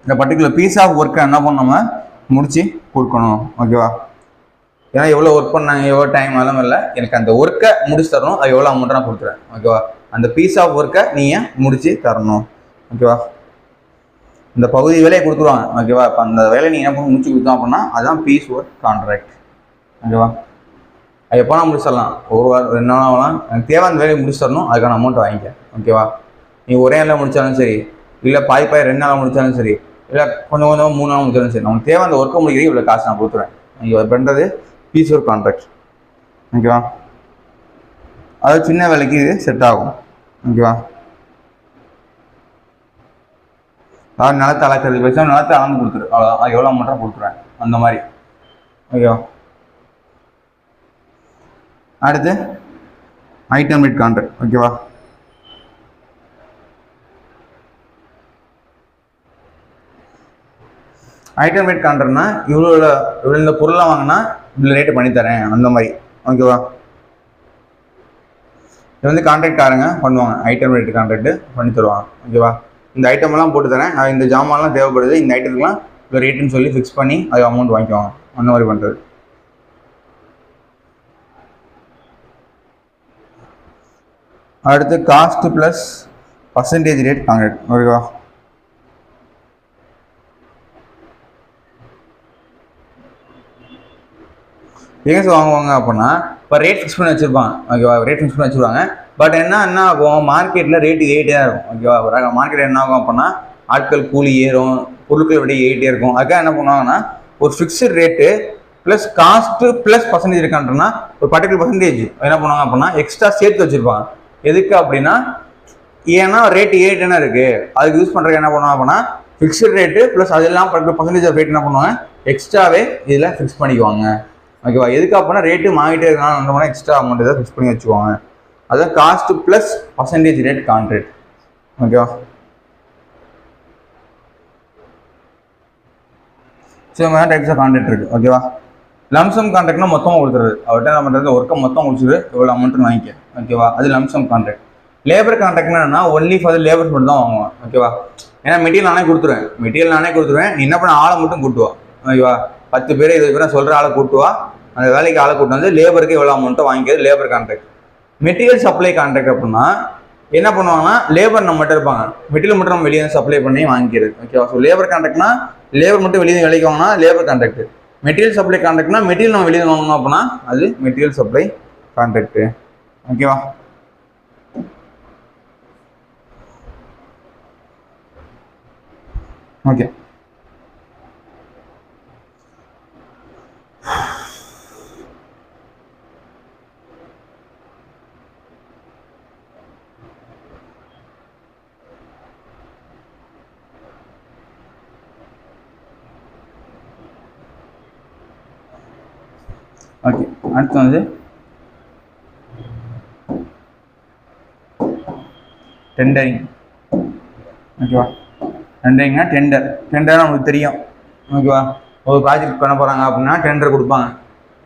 இந்த பர்டிகுலர் பீஸ் ஆஃப் ஒர்க்கை என்ன பண்ணோம்னா முடிச்சு கொடுக்கணும். ஓகேவா, ஏன்னா எவ்வளோ ஒர்க் பண்ணாங்க, எவ்வளோ டைம் அதெல்லாம் இல்லை, எனக்கு அந்த ஒர்க்கை முடிச்சு தரணும், அது எவ்வளோ அமௌண்ட்டு நான் கொடுத்துறேன். ஓகேவா, அந்த பீஸ் ஆஃப் ஒர்க்கை நீங்கள் முடிச்சு தரணும். ஓகேவா, இந்த பகுதி வேலையை கொடுத்துருவாங்க. ஓகேவா, இப்போ அந்த வேலையை நீங்கள் என்ன பண்ணி முடிச்சு கொடுத்தோம் அப்படின்னா அதுதான் பீஸ் ஒர்க் கான்ட்ராக்ட். ஓகேவா, அது எப்போ நான் முடிச்சிடலாம், ஒரு வாரம் 2 நாள் ஆகலாம், எனக்கு தேவை அந்த வேலையை முடிச்சு தரணும், அதுக்கான அமௌண்ட் வாங்கிக்க. ஓகேவா, நீ ஒரே நாளில் முடித்தாலும் சரி, இல்லை பாய் 2 நாளாக முடித்தாலும் சரி, இல்லை கொஞ்சம் 3 நாள் முடிச்சாலும் சரி, நமக்கு தேவை அந்த ஒர்க்கை முடிக்கிறதுக்கு இவ்வளோ காசு நான் கொடுத்துருவேன். நீங்கள் பண்ணுறது பீஸ் ஒர்க் கான்ட்ராக்ட். ஓகேவா, அது சின்ன வேலைக்கு இது செட் ஆகும். ஓகேவா, அதாவது நிலத்தை அளக்கிறது வச்சா நிலத்தை அளந்து கொடுத்துரு, அவ்வளோதான், அது எவ்வளோ அமௌண்ட்டாக கொடுத்துருவேன் அந்த மாதிரி. ஓகேவா, அடுத்து ஐட்டம் ரேட் கான்ட்ராக்ட். ஓகேவா, ஐட்டம் ரேட் கான்ட்ராக்ட்னா இவ்வளோ இந்த பொருளை வாங்கினா இவ்வளோ ரேட்டு பண்ணித்தரேன் அந்த மாதிரி. ஓகேவா, இது வந்து கான்ட்ராக்டாருங்க பண்ணுவாங்க, ஐட்டம் ரேட் கான்ட்ராக்ட் பண்ணி தருவாங்க. ஓகேவா, இந்த ஐட்டமெல்லாம் போட்டு தரேன், நான் இந்த ஜாமான்லாம் தேவைப்படுது, இந்த ஐட்டத்துக்குலாம் இப்போ ரேட்டுன்னு சொல்லி ஃபிக்ஸ் பண்ணி அது அமௌண்ட் வாங்கிக்குவாங்க. அந்த மாதிரி பண்ணுறது. அடுத்து cost plus percentage rate contract. ஓகேவா, ஏன் வாங்குவாங்க அப்படின்னா இப்போ ரேட் ஃபிக்ஸ் பண்ணி வச்சுருப்பாங்க. ஓகேவா, ரேட் ஃபிக்ஸ் பண்ணி வச்சுருவாங்க. பட் என்ன ஆகும், மார்க்கெட்டில் ரேட்டு ஏறிட்டே தான் இருக்கும். ஓகேவா, மார்க்கெட் என்ன ஆகும் அப்படின்னா ஆட்கள் கூலி ஏறும், பொருட்கள் விட ஏறிட்டே இருக்கும். அதுக்காக என்ன பண்ணுவாங்கன்னா ஒரு fixed rate plus cost plus percentage இருக்கான்றனா ஒரு பர்டிகுலர் பர்சன்டேஜ் என்ன பண்ணுவாங்க அப்படின்னா எக்ஸ்ட்ரா சேர்த்து வச்சுருப்பாங்க. எதுக்கு அப்படின்னா ஏன்னா ரேட்டு ஏறிட்டேன்னா இருக்குது, அதுக்கு யூஸ் பண்ணுறதுக்கு என்ன பண்ணுவாங்க அப்படின்னா ஃபிக்ஸ்டு ரேட்டு ப்ளஸ் அதெல்லாம் பர்சன்டேஜ் ஆஃப் ரேட் என்ன பண்ணுவாங்க எக்ஸ்ட்ராவே இதில் ஃபிக்ஸ் பண்ணிக்குவாங்க. ஓகேவா. எதுக்கு அப்படின்னா ரேட்டு மாறிட்டே இருக்காங்க, அந்த மாதிரி எக்ஸ்ட்ரா அமௌண்ட் ஏதாவது ஃபிக்ஸ் பண்ணி வச்சுக்குவாங்க. அதான் cost plus percentage rate contract. ஓகேவா. ஸோ இந்த மாதிரி டைப்ஸ் ஆஃப் கான்ட்ராக்ட் இருக்குது. ஓகேவா. லம்சம் கான்ட்ராக்ட்னா மொத்தமாக கொடுத்துருது, அவர்கிட்ட என்ன பண்ணுறது ஒர்க்கை மொத்தம் முடிச்சுது எவ்வளோ அமௌண்ட்டுன்னு வாங்கிக்க. ஓகேவா. அது லம்சம் கான்ட்ராக்ட். லேபர் கான்ட்ராக்ட்னா என்னன்னா ஒன்லி ஃபார் லேபர் மட்டும் தான் வாங்குவான். ஓகேவா. ஏன்னா மெட்டீரியல் நானே கொடுத்துருவேன், நீ என்ன பண்ண ஆளை மட்டும் கூட்டுவா. ஓகேவா. 10 பேர் 20 பேர் சொல்கிற ஆளை கூட்டுவா, அந்த வேலைக்கு ஆளை கூட்டு வந்து லேபருக்கு எவ்வளோ அமௌண்ட்டை வாங்கிக்கிறது labour contract. Material supply contract அப்படின்னா என்ன பண்ணுவாங்கன்னா லேபர் நம்ம மட்டும் இருப்பாங்க, மெட்டீரியல் மட்டும் நம்ம வெளியே சப்ளை பண்ணி வாங்கிக்கிறது. ஓகேவா. ஸோ லேபர் கான்ட்ராக்ட்னா லேபர் மட்டும் வெளியே வேலைக்கு வாங்கினா லேபர் கான்ட்ராக்ட். மெட்டீரியல் சப்ளை கான்ட்ராக்ட்னா மெட்டீரியல் நம்ம வெளியே வாங்கணும் அப்படின்னா அது மெட்டீரியல் சப்ளை கான்ட்ராக்ட். ஓகேவா. ஓகே. ஓகே. அடுத்து வந்து டெண்டரிங். ஓகேவா. டெண்டரிங்னா டெண்டர் நமக்கு தெரியும். ஓகேவா. ஒரு ப்ராஜெக்ட் பண்ண போகிறாங்க அப்படின்னா டெண்டர் கொடுப்பாங்க,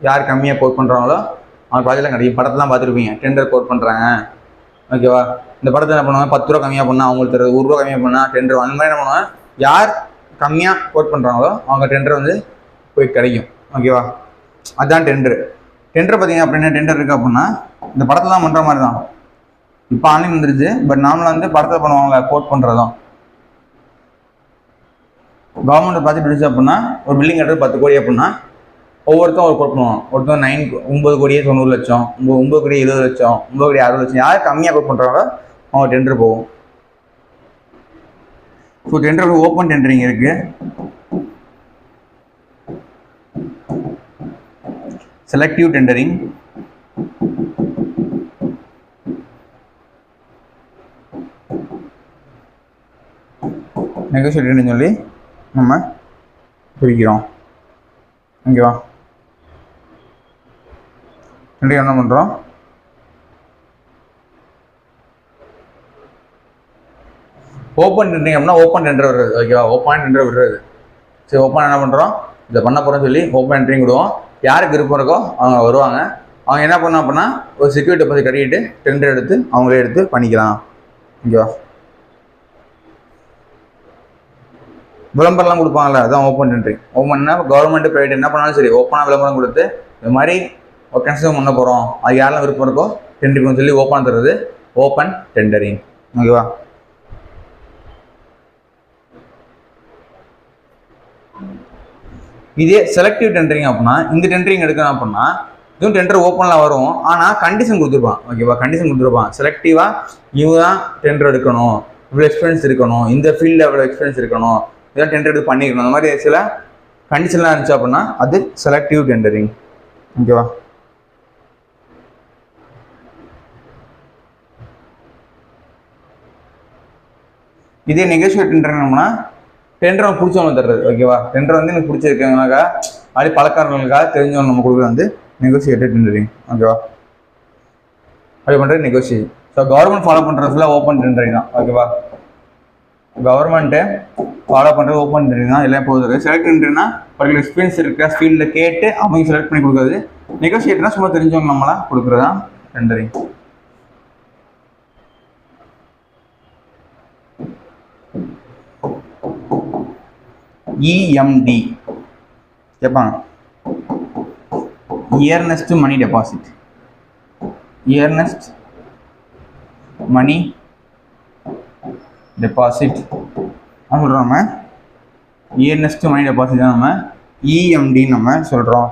யார் கம்மியாக கோட் பண்ணுறாங்களோ அவங்க ப்ராஜெக்ட்லாம் கிடைக்கும். படத்தெல்லாம் பார்த்துருப்பீங்க, டெண்டர் கோட் பண்ணுறாங்க. ஓகேவா. இந்த படத்தை என்ன பண்ணுவாங்க, 10 ரூபா கம்மியாக பண்ணால் அவங்களுக்கு தருது, 1 ரூபா கம்மியாக பண்ணால் டெண்டர். அந்த மாதிரி என்ன பண்ணுவாங்க, யார் கம்மியாக கோட் பண்ணுறாங்களோ அவங்க டெண்டர் வந்து போய் கிடைக்கும். ஓகேவா. அதுதான் டெண்டர். பார்த்தீங்க அப்படின்னா டெண்டர் இருக்குது அப்படின்னா இந்த படத்தை தான் பண்ணுற மாதிரி தான். இப்போ ஆன்லைன் வந்துருச்சு, பட் நார்மலாக வந்து படத்தை பண்ணுவாங்க கோட் பண்ணுறதும். கவர்மெண்ட் ப்ராஜெக்ட் இருந்துச்சு அப்படின்னா ஒரு பில்டிங் கட்டுறது 10 கோடி அப்படின்னா ஒவ்வொருத்தரும் ஒரு கோட் பண்ணுவாங்க. ஒருத்தர் 9 கோடியே 90 லட்சம், 9 கோடி 70 லட்சம், 9 கோடி 60 லட்சம். யார் கம்மியாக கோட் பண்ணுறாங்களோ அவங்க டெண்டர் போகும். ஸோ டெண்டர் ஓப்பன் டெண்டரிங் இருக்குது, செலக்டிவ் டெண்டரிங், நெகோஷியேட்டர்னு சொல்லி நம்ம பிரிக்கிறோம். ஓகேவா. டெண்டரிங் என்ன பண்ணுறோம், ஓப்பன் டெண்டரிங் அப்படின்னா ஓப்பன் டெண்டர் விடுறது. ஓகேவா. ஓப்பன் டெண்டர் விடுறது. சரி, ஓப்பன் என்ன பண்ணுறோம், இதை பண்ண போகிறோம்னு சொல்லி ஓப்பன் டெண்டரிங் விடுவோம். யாருக்கு விருப்பம் இருக்கோ அவங்க வருவாங்க. அவங்க என்ன பண்ணோம் அப்படின்னா ஒரு செக்யூரிட்டி டெபாசிட் கட்டிட்டு டெண்டர் எடுத்து அவங்களே எடுத்து பண்ணிக்கலாம். ஓகேவா. விளம்பரம்லாம் கொடுப்பாங்கல்ல, அதுதான் ஓப்பன் டெண்டரிங். ஓப்பன்னா கவர்மெண்ட் ப்ரைவேட் என்ன பண்ணாலும் சரி ஓப்பனாக விளம்பரம் கொடுத்து இந்த மாதிரி ஒரு கன்ஸ்ட்ரக்ஷன் பண்ண போகிறோம், அது யாரெல்லாம் விருப்பம் இருக்கோ டெண்டரிங் சொல்லி ஓப்பன் தருது ஓப்பன் டெண்டரிங். ஓகேவா. இதே செலக்டிவ் டெண்டரிங் அப்படின்னா இந்த டெண்டரிங் எடுக்கணும் அப்படின்னா இதுவும் டெண்டர் ஓப்பனில் வரும், ஆனால் கண்டிஷன் கொடுத்துருப்பான். ஓகேவா. கண்டிஷன் கொடுத்துருப்பான். செலக்டிவாக இவங்க தான் டெண்டர் எடுக்கணும், இவ்வளோ எக்ஸ்பீரியன்ஸ் இருக்கணும், இந்த ஃபீல்டில் எவ்வளோ எக்ஸ்பீரியன்ஸ் இருக்கணும், இதெல்லாம் டெண்டர் எடுத்து பண்ணிக்கணும். அந்த மாதிரி சில கண்டிஷன்லாம் இருந்துச்சு அப்படின்னா அது செலக்டிவ் டெண்டரிங். ஓகேவா. இதே நெகோஷியேட் டெண்டர்னா டெண்டர் பிடிச்சவங்க தர்றது. ஓகேவா. டெண்டர் வந்து எனக்கு பிடிச்சிருக்கவங்களுக்கா அப்படி பழக்காரங்களுக்காக தெரிஞ்சவங்க நம்ம கொடுக்குறது வந்து நெகோஷியேட்டட் டெண்டரிங். ஓகேவா. அப்படி பண்ணுறது நெகோஷியேஷன். ஸோ கவர்மெண்ட் ஃபாலோ பண்ணுறதுல ஓப்பன் டெண்டரிங் தான். ஓகேவா. கவர்மெண்ட்டு ஃபாலோ பண்ணுறது ஓப்பன் டெண்டரிங் தான். எல்லாம் போகுது. செலக்ட் டெண்டர்னா பர்டிகுலர் எக்ஸ்பீரியன்ஸ் இருக்கிற ஃபீல்டில் கேட்டு அவங்க செலக்ட் பண்ணி கொடுக்குறது. நெகோஷியேட்டர்னா சும்மா தெரிஞ்சவங்க நம்மளா கொடுக்குறது தான் டெண்டரிங். EMD கேட்பாங்க, இயர்னஸ்ட் மணி டெபாசிட். இயர்னஸ்ட் மணி டெபாசிட் சொல்கிறோம். நம்ம இயர்னஸ்ட் மணி டெபாசிட் தான் நம்ம EMD நம்ம சொல்கிறோம்.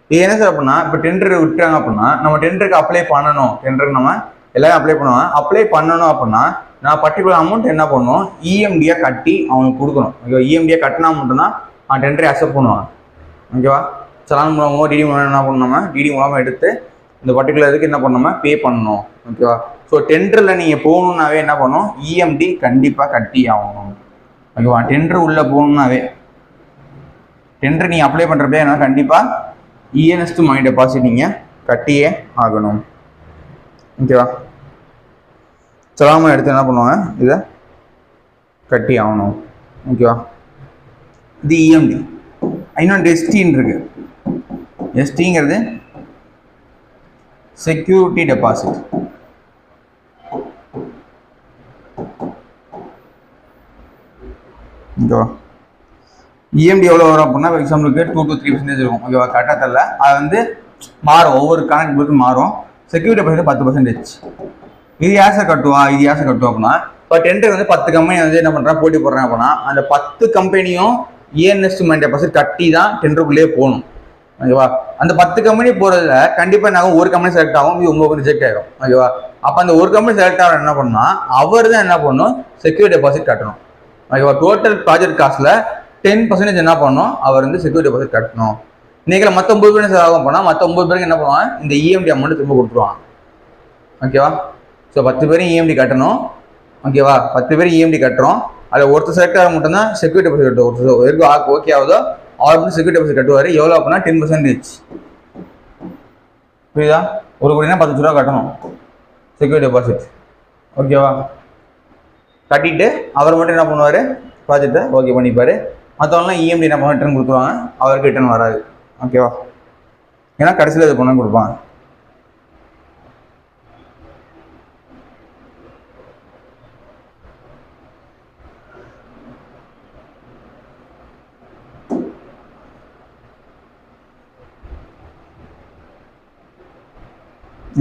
இது என்ன சார் அப்படின்னா இப்போ டெண்டர் விட்டுறாங்க அப்படின்னா நம்ம டெண்டருக்கு அப்ளை பண்ணணும். டெண்டருக்கு நம்ம எல்லாரும் அப்ளை பண்ணுவாங்க. அப்ளை பண்ணணும் அப்படின்னா நான் பர்டிகுலர் அமௌண்ட் என்ன பண்ணணும், EMD கட்டி அவங்களுக்கு கொடுக்கணும். ஓகேவா. EMD கட்டினா மட்டும்தான் டெண்டரை அக்செப்ட் பண்ணுவாங்க. ஓகேவா. சலான் மூலமாக டிடி மூலம் என்ன பண்ணணும், டிடி மூலமாக எடுத்து இந்த பர்டிகுலர் இதுக்கு என்ன பண்ணணும் பே பண்ணணும். ஓகேவா. ஸோ டெண்டரில் நீங்கள் போகணுன்னாவே என்ன பண்ணணும், EMD கண்டிப்பாக கட்டி ஆகணும். ஓகேவா. டெண்டர் உள்ளே போகணுன்னாவே டெண்டர் நீங்கள் அப்ளை பண்ணுறப்பே என்ன கண்டிப்பாக இஎன்எஸ் மணி டெபாசிட் நீங்கள் கட்டியே ஆகணும். ஓகேவா? சொல்லாமல் எடுத்து என்ன பண்ணுவாங்க, இதை கட்டி ஆகணும். ஓகேவா? இது இஎம்டி. இன்னொன்று எஸ்டின்னு இருக்கு. எஸ்டிங்கிறது செக்யூரிட்டி டெபாசிட். ஓகேவா? இஎம்டி எவ்வளோ வரும் அப்படின்னா எக்ஸாம்பிளுக்கு 2 to 3% இருக்கும். ஓகேவா? கரெக்டாக தெரியல, அது வந்து மாறும், ஒவ்வொரு கணக்கு பொறுத்து மாறும். Security deposit 10%. இது யாசை கட்டுவா, இது யாசை கட்டுவா அப்படின்னா இப்போ டெண்டர் வந்து 10 கம்பெனி வந்து என்ன பண்ணுறான், போட்டி போடுறாங்க அப்படின்னா அந்த 10 கம்பெனியும் இஎன்எஸ் மணி டெபாசிட் கட்டி தான் டெண்டருக்குள்ளேயே போகணும். ஓகேவா? அந்த 10 கம்பெனி போகிறதுல கண்டிப்பாக நாங்கள் ஒரு கம்பெனி செலக்ட் ஆகும், இது 9 ரிஜெக்ட் ஆகிடும். ஓகேவா? அப்போ அந்த ஒரு கம்பெனி செலக்ட் ஆகிற என்ன பண்ணால் அவர் தான் என்ன பண்ணணும், செக்யூரிட்டி டெபாசிட் கட்டணும். ஓகேவா? டோட்டல் ப்ராஜெக்ட் காஸ்ட்டில் 10% என்ன பண்ணணும், அவர் வந்து செக்யூரிட்டி டெபாசிட் கட்டணும். இன்னைக்கு மற்ற 9 பேர் செலவாகும் போனால் மற்ற 9 பேருக்கு என்ன பண்ணுவாங்க, இந்த இஎம்டி அமௌண்ட் திரும்ப கொடுத்துருவாங்க. ஓகேவா? ஸோ 10 பேரும் இஎம்டி கட்டணும். ஓகேவா? 10 பேர் இஎம்டி கட்டுறோம். அதில் ஒருத்தர் செலக்ட் ஆக மட்டும்தான் செக்யூரிட்டி டெபாசிட் கட்டுவோம். ஒருத்தர் ஓகே ஆகுதோ அவர் வந்து செக்யூரிட்டி டெபாசிட் கட்டுவார். எவ்வளோ அப்படின்னா 10%. புரியுதா? ஒரு கோடினா 10 லட்ச ரூபா கட்டணும் செக்யூரிட்டி டெபாசிட். ஓகேவா? கட்டிட்டு அவர் மட்டும் என்ன பண்ணுவார், ப்ராஜெக்டை ஓகே பண்ணிப்பார். மற்றவங்களாம் இஎம்டி என்ன பண்ண ரிட்டர்ன் கொடுத்துருவாங்க, அவருக்கு ரிட்டர்ன் வராது. ஓகேவா? ஏன்னா கடைசியில் இது பண்ண கொடுப்பாங்க.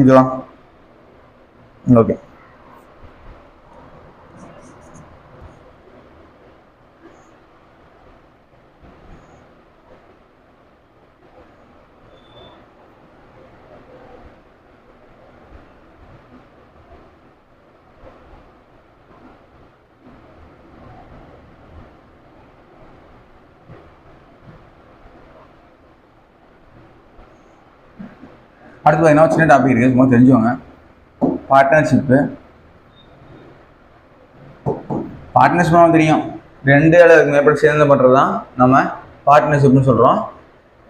ஓகேவா? ஓகே. அடுத்து பார்த்தீங்கன்னா சின்ன டாபிக் இருக்குது, சும்மா தெரிஞ்சுவாங்க. பார்ட்னர்ஷிப்பு. பார்ட்னர்ஷிப் தெரியும், 2 அல்லது மேற்பட்ட சேர்ந்து பண்ணுறது தான் நம்ம பார்ட்னர்ஷிப்னு சொல்கிறோம்.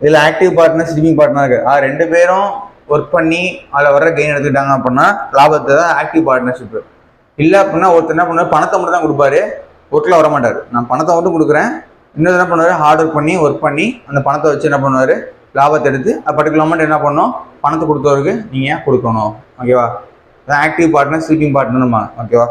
இதில் ஆக்டிவ் பார்ட்னர், ஸ்லீப்பிங் பார்ட்னர் இருக்குது. 2 பேரும் ஒர்க் பண்ணி அதில் வர கெயின் எடுத்துக்கிட்டாங்க அப்படின்னா லாபத்தை தான் ஆக்டிவ் பார்ட்னர்ஷிப்பு. இல்லை அப்படின்னா ஒருத்தர் என்ன பண்ணுவார், பணத்தை மட்டும் தான் கொடுப்பாரு, ஒர்க்கில் வர மாட்டார். நான் பணத்தை மட்டும் கொடுக்குறேன், இன்னொரு என்ன பண்ணுவார், ஹார்ட் ஒர்க் பண்ணி அந்த பணத்தை வச்சு என்ன பண்ணுவார், லாபத்தை எடுத்து பர்டிகுலர் அமௌண்ட் என்ன பண்ணணும், பணத்தை கொடுத்தவருக்கு நீங்கள் கொடுக்கணும். ஓகேவா? ஆக்டிவ் பார்ட்னர், ஸ்லீப்பிங் பார்ட்னர்மா. ஓகேவா?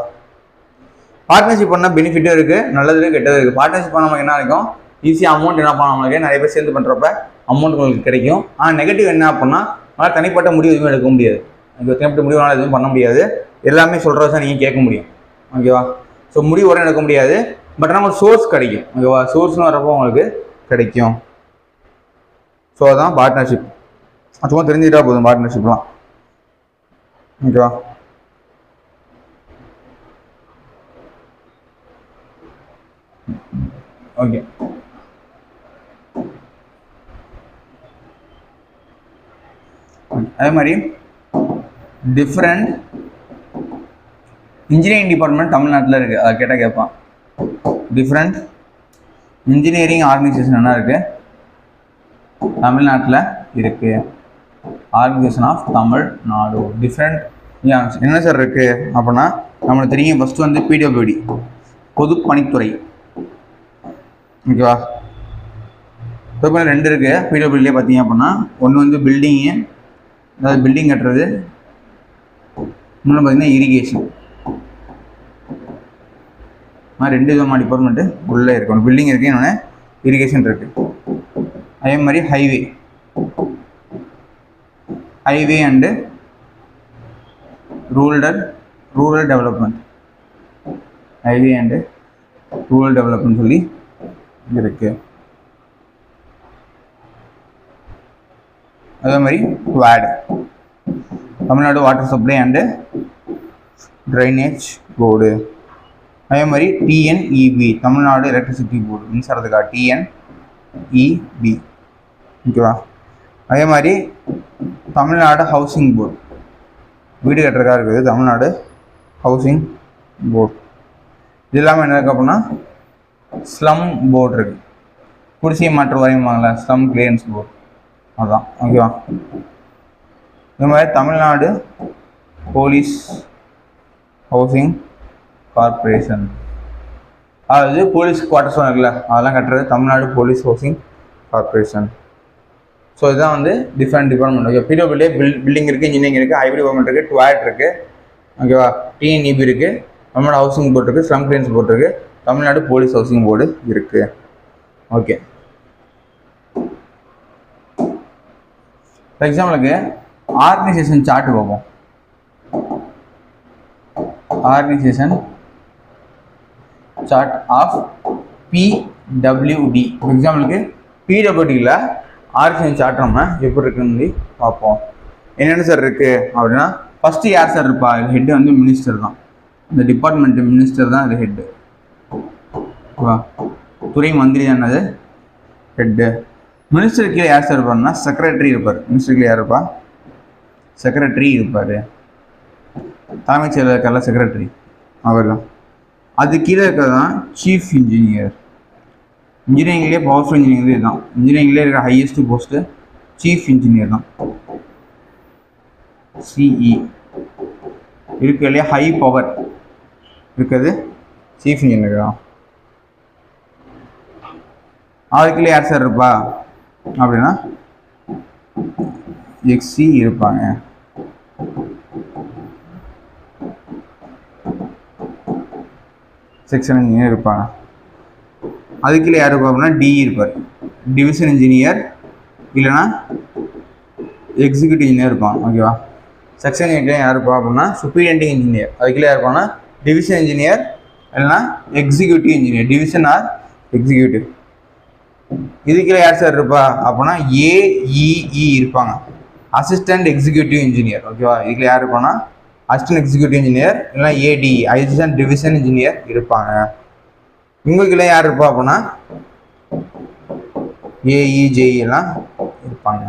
பார்ட்னர்ஷிப் பண்ணால் பெனிஃபிட்டும் இருக்குது, நல்லது இருக்குது, கெட்டது இருக்குது. பார்ட்னர்ஷிப் பண்ண நமக்கு என்ன இருக்கும், ஈஸியாக அமௌண்ட் என்ன பண்ண நம்மளுக்கு நிறைய பேர் சேர்ந்து பண்ணுறப்ப அமௌண்ட் உங்களுக்கு கிடைக்கும். ஆனால் நெகட்டிவ் என்ன அப்படின்னா அதனால் தனிப்பட்ட முடிவு எதுவுமே எடுக்க முடியாது. தனிப்பட்ட முடிவுனால எதுவும் பண்ண முடியாது, எல்லாமே சொல்கிறத நீங்கள் கேட்க முடியும். ஓகேவா? ஸோ முடிவு உடனே எடுக்க முடியாது, பட் ஆனால் உங்களுக்கு சோர்ஸ் கிடைக்கும். ஓகேவா? சோர்ஸ்னு வரப்போ உங்களுக்கு கிடைக்கும். ஸோ அதுதான் பார்ட்னர்ஷிப். சும்மா தெரிஞ்சுக்கிட்டா போதும் பார்ட்னர்ஷிப்லாம். ஓகேவா? ஓகே. அதே மாதிரி டிஃப்ரெண்ட் இன்ஜினியரிங் டிபார்ட்மெண்ட் தமிழ்நாட்டில் இருக்குது. அதை கேட்டால் கேட்பான். டிஃப்ரெண்ட் இன்ஜினியரிங் ஆர்கனைசேஷன் என்ன இருக்குது, தமிழ்நாட்டில் இருக்குது. Organisation of Tamil Nadu. டிஃப்ரெண்ட் என்ன சார் இருக்குது அப்படின்னா நம்மளுக்கு தெரியும். ஃபஸ்ட்டு வந்து பிடபிள்யூடி, பொதுப்பணித்துறை. ஓகேவா? இப்போ 2 இருக்குது பிடபிள்யூடிலே பார்த்தீங்க அப்படின்னா. ஒன்று வந்து பில்டிங்கு, அதாவது பில்டிங் கட்டுறது. இன்னொன்று பார்த்தீங்கன்னா இரிகேஷன். 2 விதமான டிபார்ட்மெண்ட்டு உள்ளே இருக்கு. ஒன்று பில்டிங் இருக்குது, இன்னொன்று இரிகேஷன் இருக்குது. அதே மாதிரி highway and rural development. Highway and rural development சொல்லி இருக்குது. அதே மாதிரி குவாட், Tamil Nadu water supply and drainage board. அதே மாதிரி டிஎன்இபி, தமிழ்நாடு எலக்ட்ரிசிட்டி போர்டு, மின்சாரத்துக்கா டிஎன்இபி. ஓகேவா? அதே மாதிரி தமிழ்நாடு ஹவுசிங் போர்டு, வீடு கட்டுறதுக்காக இருக்குது தமிழ்நாடு ஹவுசிங் போர்டு. இது இல்லாமல் என்ன இருக்குது அப்படின்னா ஸ்லம் போர்டு இருக்குது. குடிசை மாற்று வாரியமாங்களா, ஸ்லம் கிளியரன்ஸ் போர்டு. அதான் ஓகேவா. இந்த மாதிரி தமிழ்நாடு போலீஸ் ஹவுசிங் கார்பரேஷன், அதாவது போலீஸ் குவார்ட்டர்ஸ் இருக்குல்ல அதெல்லாம் கட்டுறது Tamil Nadu police housing corporation. So இதுதான் வந்து different department. Okay, PW building இருக்குது, இன்ஜினியரிங் இருக்குது, ஹைவே டிபார்ட்மெண்ட் இருக்குது, டுவாய்ட் இருக்குது, ஓகேவா, டிஎன்இபி இருக்குது, தமிழ்நாடு ஹவுசிங் போர்டு இருக்குது, ஸ்லம் கிளீன்ஸ் போர்டு இருக்குது, தமிழ்நாடு போலீஸ் ஹவுசிங் போர்டு இருக்குது. ஓகே, ஃபார் எக்ஸாம்பிளுக்கு ஆர்கனைசேஷன் சார்ட் பார்ப்போம். Organisation chart of PWD. For எக்ஸாம்பிளுக்கு பிடபிள்யூடியில் ஆர்கனைசேஷன் சார்ட் நம்ம எப்படி இருக்குன்னு பார்ப்போம். என்னென்ன சார் இருக்குது அப்படின்னா, ஃபஸ்ட்டு யார் சார் இருப்பா? ஹெட்டு வந்து மினிஸ்டர் தான். இந்த டிபார்ட்மெண்ட்டு மினிஸ்டர் தான் இது ஹெட்டு. ஓகேவா, துறை மந்திரி தானது ஹெட்டு. மினிஸ்டர் கீழே யார் சார் இருப்பாருன்னா செக்ரட்டரி இருப்பார். மினிஸ்டர் கீழே யார் இருப்பா? செக்ரட்டரி இருப்பார். தலைமைச் செயலருக்கெல்லாம் செக்ரட்டரி அவர் தான். அது கீழே இருக்கிறது தான் சீஃப் இன்ஜினியர். இன்ஜினியரிங்லேயே பவர்ஃபுல் இன்ஜினியரிங்லேயே தான். இன்ஜினியரிங்லேயே இருக்கிற ஹையஸ்ட் போஸ்ட்டு சீஃப் இன்ஜினியர் தான். சிஇ இருக்கு இல்லையா, ஹை பவர் இருக்கிறது சீஃப் இன்ஜினியர் தான். அதுக்குள்ளே யார் சார் இருப்பா அப்படின்னா எக்ஸி இருப்பாங்க. செக்ஷன் இன்ஜினியர் இருப்பாங்க. அதுக்குள்ளே யார் இருப்பா அப்படின்னா டிஇ இருப்பார், டிவிஷன் இன்ஜினியர் இல்லைன்னா எக்ஸிக்யூட்டிவ் இன்ஜினியர் இருப்பாங்க. ஓகேவா, செக்ஷன் இன்ஜினியர் யார் இருப்பா அப்படின்னா சூப்பரிண்டெண்டிங் இன்ஜினியர். அதுக்குள்ளே யார் இருப்பாங்கன்னா டிவிஷன் இன்ஜினியர் இல்லைன்னா executive engineer, division or executive. இதுக்குள்ளே யார் சார் இருப்பா அப்படின்னா ஏஇஇ இருப்பாங்க, அசிஸ்டன்ட் எக்ஸிக்யூட்டிவ் இன்ஜினியர். ஓகேவா, இதுக்குள்ளே யார் இருப்பாங்கன்னா அசிஸ்டன்ட் எக்ஸிக்யூட்டிவ் இன்ஜினியர் இல்லைனா ஏடி அசிஸ்டன்ட் டிவிஷன் இன்ஜினியர் இருப்பாங்க. இவங்களுக்குள்ள யார் இருப்பா அப்படின்னா ஏஇஜேஇ எல்லாம் இருப்பாங்க.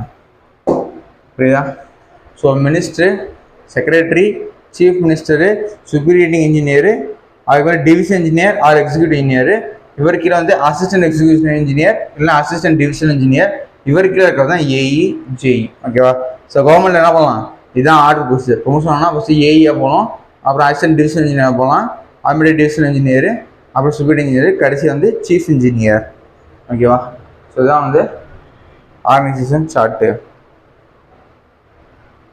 புரியுதா? So minister, secretary, chief minister, superintending engineer, அதுக்கப்புறம் division engineer or executive engineer. இவர் கீழே வந்து அசிஸ்டன்ட் எக்ஸிக்யூட்டிவ் இன்ஜினியர் இல்லைனா அசிஸ்டன்ட் டிவிஷன் இன்ஜினியர். இவர் கீழே இருக்கிறது தான் ஏஇஜேஇ. ஓகேவா, ஸோ கவர்மெண்ட் என்ன பண்ணலாம், இதுதான் ஆர்டர் போஸ்ட். ப்ரொமோஷன் ஆனால் ஃபஸ்ட்டு ஏஇயாக போகணும், அப்புறம் அசிஸ்டன்ட் டிவிஷன் இன்ஜினியர் போகலாம், அதுமாதிரி டிவிஷன் இன்ஜினியர், அப்புறம் சூப்பர் இன்ஜினியர், கடைசி வந்து சீஃப் இன்ஜினியர். ஓகேவா, ஸோ இதுதான் வந்து ஆர்கனைசேஷன் சார்ட்டு.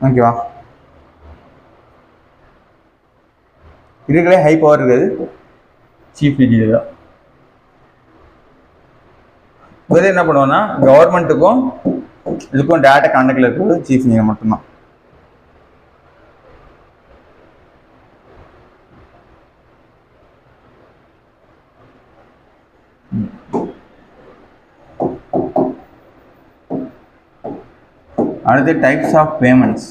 ஓகேவா, இதுகளே ஹை பவர் இருக்குது சீஃப் இன்ஜினியர் தான். இதில் என்ன பண்ணுவோன்னா கவர்மெண்ட்டுக்கும் இதுக்கும் டேரக்டாக கான்டாக்டில் இருக்கிறது சீஃப் இன்ஜினியர் மட்டும்தான். அடுத்து டைப்ஸ் ஆஃப் பேமெண்ட்ஸ்.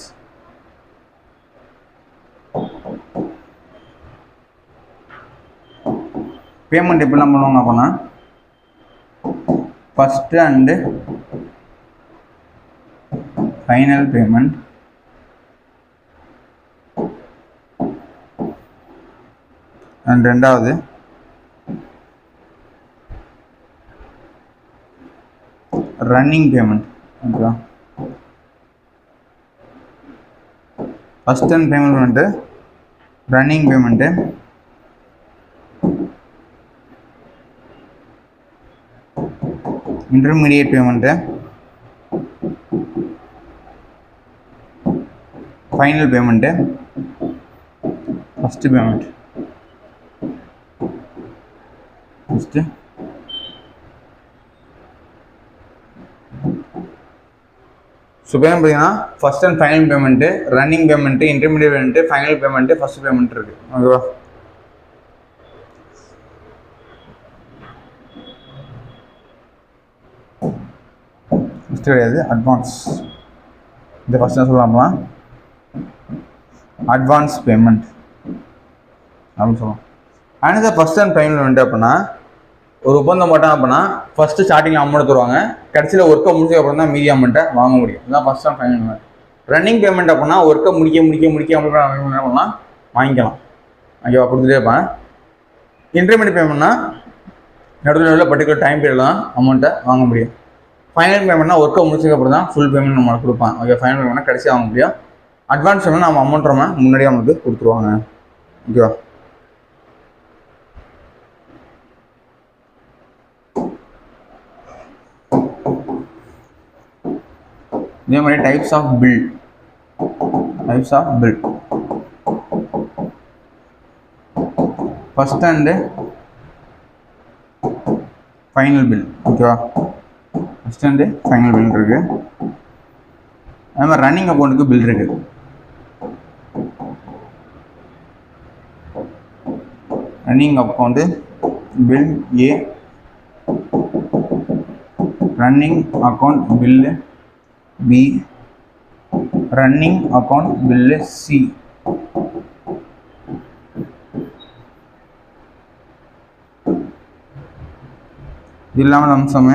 பேமெண்ட் எப்படிலாம் பண்ணுவாங்க அப்படின்னா first and final payment, and ரெண்டாவது ரன்னிங் பேமெண்ட். ஓகேவா, first and payment, running payment, intermediate payment, final payment, first payment. First so payment பார்த்தீங்கன்னா first and final payment, running payment, intermediate payment, final payment, first payment இருக்குது. ஓகேவா, first கிடையாது, advance. இந்த first என்ன சொல்லலாமா, advance payment அப்படின்னு சொல்லலாம். ஆனால் இந்த ஃபஸ்ட் அண்ட் ஃபைனல் பேமெண்ட் அப்படின்னா ஒரு ஒப்பந்தம் போட்டாங்க அப்படின்னா ஃபஸ்ட்டு ஸ்டார்டிங்கில் அமௌண்ட் தருவாங்க, கடைசியில் ஒர்க்கை முடிஞ்ச அப்புறம் தான் மீதி அமௌண்ட்டை வாங்க முடியும். இதுதான் first and final payment. Running payment அப்படின்னா ஒர்க்கை முடிக்க அமௌண்ட் என்ன பண்ணலாம், வாங்கிக்கலாம். ஓகேவா, கொடுத்துட்டே இருப்பேன். இன்டர்மீடியட் பேமெண்ட்னா நடுவில் பர்டிகுலர் டைம் பீரியட் தான் அமௌண்ட்டை வாங்க முடியும். ஃபைனல் பேமெண்ட்னா ஒர்க்கை முடிச்சதுக்கப்புறம் தான் ஃபுல் பேமெண்ட் நம்மளுக்கு கொடுப்பான். ஓகே, ஃபைனல் பேமெண்ட்னா கடைசி ஆக முடியும். அட்வான்ஸ் பேமெண்ட் நம்ம அமௌண்ட் நம்ம முன்னாடியே நம்மளுக்கு கொடுத்துருவாங்க. ஓகேவா? இதே மாதிரி types of bill. First and final bill. ஓகேவா? ஃபர்ஸ்ட் அண்ட் ஃபைனல் பில் இருக்கு. அதே மாதிரி ரன்னிங் அக்கௌண்ட்டுக்கு பில் இருக்கு. Running account bill A, running account bill B, running account bill C. இது இல்லாமல் அம்சம்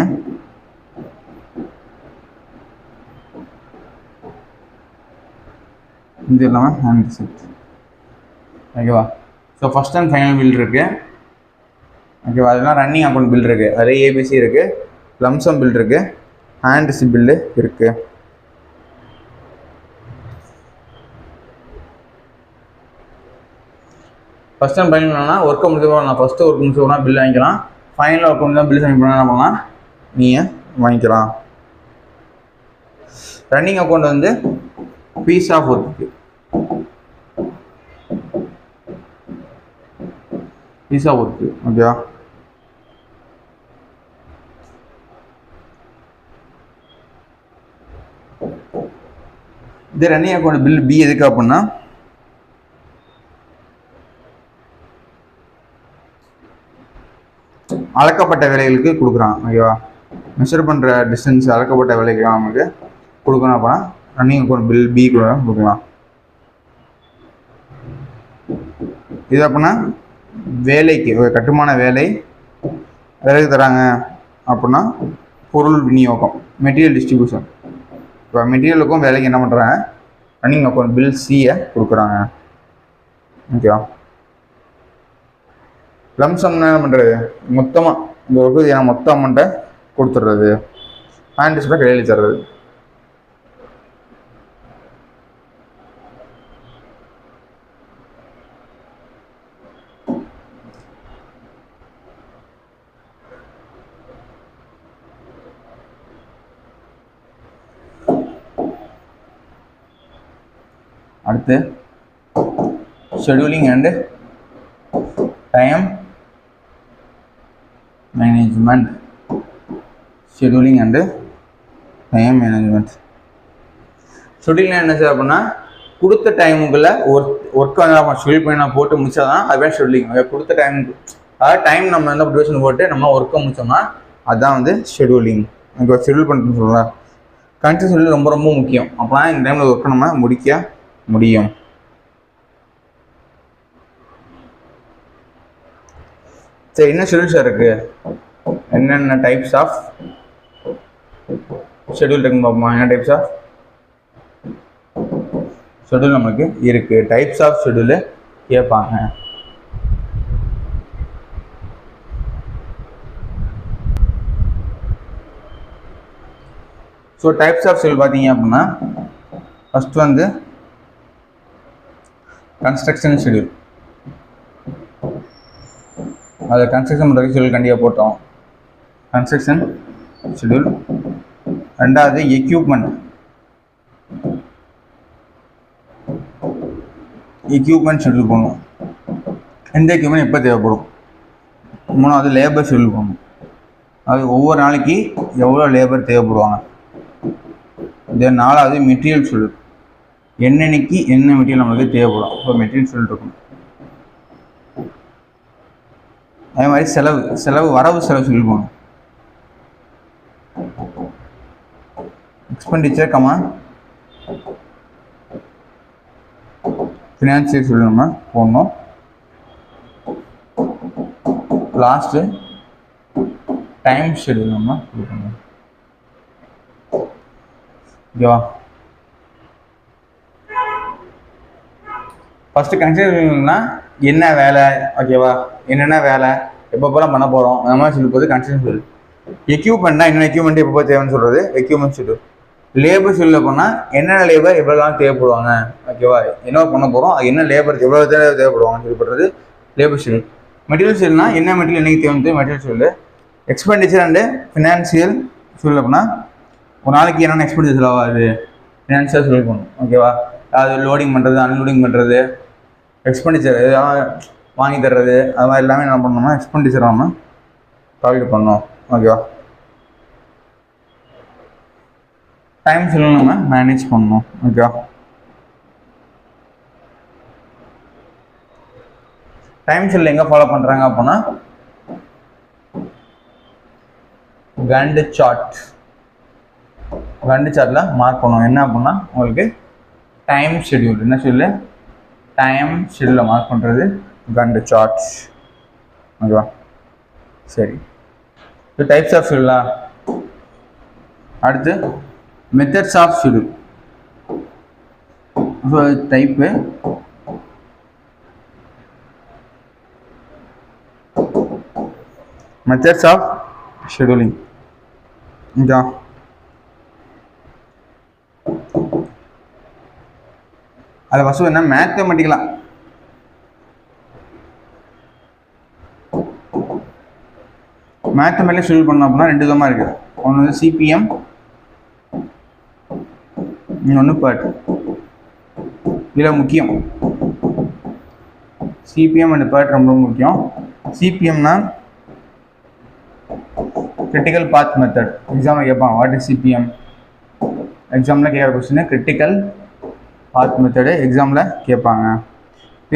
இது இல்லாமல் ஹேண்ட் ரிசிப்ட். ஓகேவா? So first and final bill இருக்குது. ஓகேவா? அதெல்லாம் ரன்னிங் அக்கௌண்ட் பில் இருக்குது. அதில் ஏபிசி இருக்குது, லம்சம் பில் இருக்குது, ஹேண்ட் ரிசிப்ட் பில்லு இருக்குது. ஃபஸ்ட் அண்ட் ஃபைனல் என்னன்னா ஒர்க்கை முடிச்சு நான் ஃபஸ்ட்டு ஒர்க் முடிச்சு போனால் பில் வாங்கிக்கலாம். ஃபைனல் ஒர்க் முடிஞ்சா பில் சப்மிட் பண்ண என்ன பண்ணலாம், நீங்கள் வாங்கிக்கலாம். ரன்னிங் அக்கௌண்ட் வந்து பீஸ் ஆஃப் ஒர்க்கு. ஓகேவா? இது ரன்னிங் அக்கௌண்ட் பில் பி எதுக்கு அப்படின்னா அளக்கப்பட்ட வேலைகளுக்கு கொடுக்குறான். ஓகேவா? மெஷர் பண்ணுற டிஸ்டன்ஸ் அளக்கப்பட்ட வேலைக்கு நமக்கு கொடுக்கணும். அப்படின்னா ரன்னிங் அக்கௌண்ட் பில் பி கொடுக்கலாம். இது அப்படின்னா வேலைக்கு கட்டுமான வேலைக்கு தராங்க அப்படின்னா பொருள் விநியோகம், மெட்டீரியல் டிஸ்ட்ரிபியூஷன். இப்போ மெட்டீரியலுக்கும் வேலைக்கு என்ன பண்ணுறாங்க, ரன்னிங் அக்கௌண்ட் பில் சியை கொடுக்குறாங்க. ஓகேவா? லம்சம்னா என்ன பண்ணுறது, மொத்தமாக இந்த ஒர்க்கு மொத்த அமௌண்ட்டை கொடுத்துட்றது, ஹேண்ட் ரிசிப்டை கையில் தர்றது. அடுத்து scheduling and time management. Scheduling and time management. Scheduling என்ன சார் அப்படின்னா கொடுத்த டைமுக்குள்ளே ஒர்க் வந்து நம்ம ஷெடியூல் பண்ணி நான் போட்டு முடிச்சா தான் அதுவே ஷெடியூலிங். கொடுத்த டைமுக்கு அதாவது டைம் நம்ம எந்த டியூரேஷன் போட்டு நம்ம ஒர்க்கை முடிச்சோம்னா அதுதான் வந்து ஷெடியூலிங். எனக்கு ஷெடியூல் பண்ணுறதுன்னு சொல்லுவேன். கண்டினியூ ஷெடியூல் ரொம்ப ரொம்ப முக்கியம். அப்போனா இந்த டைமில் ஒர்க்கை நம்ம முடிக்க முடியும். சரி, என்ன ஷெடியூல் சார் இருக்கு, என்னென்ன டைப்ஸ் ஆஃப் ஷெடியூல் இருக்குன்னு பார்ப்போமா? என்ன டைப்ஸ் ஆஃப் ஷெடியூல் நமக்கு இருக்கு, டைப்ஸ் ஆஃப் ஷெடியூல் கேட்பாங்க. ஸோ டைப்ஸ் ஆஃப் ஷெடியூல் பார்த்தீங்க அப்படின்னா ஃபர்ஸ்ட் வந்து கன்ஸ்ட்ரக்ஷன் ஷெடியூல். அது கன்ஸ்ட்ரக்ஷன் பண்ணுறதுக்கு ஷெடியூல் கண்டிப்பாக போட்டோம். Construction schedule. ரெண்டாவது எக்யூப்மெண்ட் ஷெடியூல் பண்ணணும். எந்த எக்யூப்மெண்ட் எப்போ தேவைப்படும். மூணாவது லேபர் ஷெடியூல் பண்ணணும். அது ஒவ்வொரு நாளைக்கு எவ்வளோ லேபர் தேவைப்படுவாங்க. தென் நாலாவது மெட்டீரியல் ஷெடியூல். என்னன்னைக்கு என்ன மெட்டீரியல் நம்மளுக்கு தேவைப்படும். இப்போ மெட்டீரியல் ஷெடியூல் இருக்கணும். அதே மாதிரி வரவு செலவு ஷெடியூல் பண்ணணும். எக்ஸ்பெண்டிச்சர் ஃபினான்சியல் ஷெடியூல் நம்ம போடணும். லாஸ்ட்டு டைம் ஷெடியூல் நம்ம கொடுக்கணும். ஓகேவா? ஃபஸ்ட்டு கன்ஸ்ட்ரக்ஷன்னா என்ன வேலை, ஓகேவா, என்னென்ன வேலை எப்பப்போலாம் பண்ண போகிறோம் அந்த மாதிரி சொல்லி போது கன்ஸ்ட்ரக்ஷன் ஷெடியூல். எக்யூப்மெண்ட்னா என்ன எக்யூப்மெண்ட் எப்போ தேவைன்னு சொல்கிறது எக்யூப்மெண்ட் ஷெட்யூல். லேபர் ஷெட்யூலில் போனால் என்னென்ன லேபர் எவ்வளோலாம் தேவைப்படுவாங்க ஓகேவா, என்ன பண்ண போகிறோம், அது என்ன லேபர் எவ்வளோ தேவைப்படுவாங்கன்னு சொல்லப்படுறது லேபர் ஷெட்யூல். மெட்டீரியல் ஷெட்யூல்னா என்ன மெட்டீரியல் என்னைக்கு தேவை material schedule. Expenditure and financial schedule அப்படின்னா ஒரு நாளைக்கு என்னென்ன எக்ஸ்பெண்டிச்சர் ஆகாது ஃபினான்ஷியல் ஷெட்யூல் பண்ணணும் ஓகேவா. அது லோடிங் பண்ணுறது அன்லோடிங் பண்ணுறது எக்ஸ்பெண்டிச்சர் எதாவது வாங்கி தர்றது அது மாதிரி எல்லாமே என்ன பண்ணணும்னா எக்ஸ்பெண்டிச்சர் நம்ம கால்குலேட் பண்ணணும் ஓகேவா. டைம் ஷெட்யூல் நம்ம மேனேஜ் பண்ணணும் ஓகேவா. டைம் ஷெட்யூல் எங்கே ஃபாலோ பண்ணுறாங்க அப்படின்னா கண்டு சார்ட்டில் மார்க் பண்ணுவோம். என்ன அப்படின்னா உங்களுக்கு டைம் ஷெட்யூல் என்ன ஷெட்யூல் டைம் ஷெட்யூலில் மார்க் பண்ணுறது கண்டு சார்ட்ஸ் ஓகேவா. சரி, இது டைப்ஸ் ஆஃப் ஷெட்யூலா. அடுத்து methods of schedule. So type methods of scheduling okay. அது ஃபஸ்ட்டு என்ன மேத்தமெட்டிக்கலாக ஷெட்யூல் பண்ணோம் அப்படின்னா ரெண்டு விதமாக இருக்குது. ஒன்று வந்து சிபிஎம், இன்னொன்று பர்ட். இதில் முக்கியம் சிபிஎம் அண்ட் பர்ட் ரொம்ப முக்கியம். சிபிஎம்னா கிரிட்டிக்கல் பாத் மெத்தட். எக்ஸாமில் கேட்பான் வாட் இஸ் சிபிஎம். எக்ஸாமில் கேட்குற கொஸ்டின் கிரிட்டிக்கல் பாத் மெத்தடு எக்ஸாமில் கேட்பாங்க.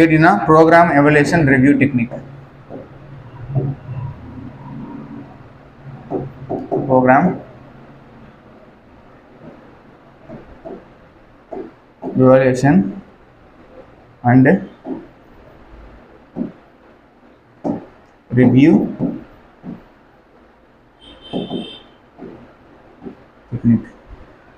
எப்படின்னா program evaluation review technique. Program evaluation and review technique.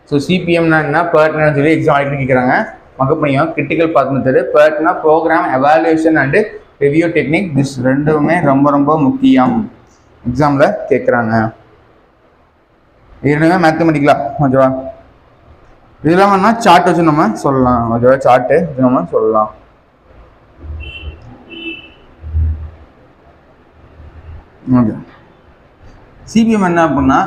So சிபிஎம்னா என்ன, பர்ட்னா சொல்லி எக்ஸாம் அடிக்கடி கேட்குறாங்க. மக்கப் பண்ணியும் கிரிட்டிக்கல் பாத் மெத்தடு, பர்ட்னா program evaluation and review technique. This ரெண்டுமே ரொம்ப ரொம்ப முக்கியம், எக்ஸாமில் கேட்குறாங்க. இரண்டுமே மேத்தமெட்டிக்கலா ஓகேவா. இதெல்லாம் வேணா சார்ட் வச்சு நம்ம சொல்லலாம் ஓகேவா. சார்ட்டு வச்சு நம்ம சொல்லலாம். ஓகே, சிபிஎம் என்ன அப்படின்னா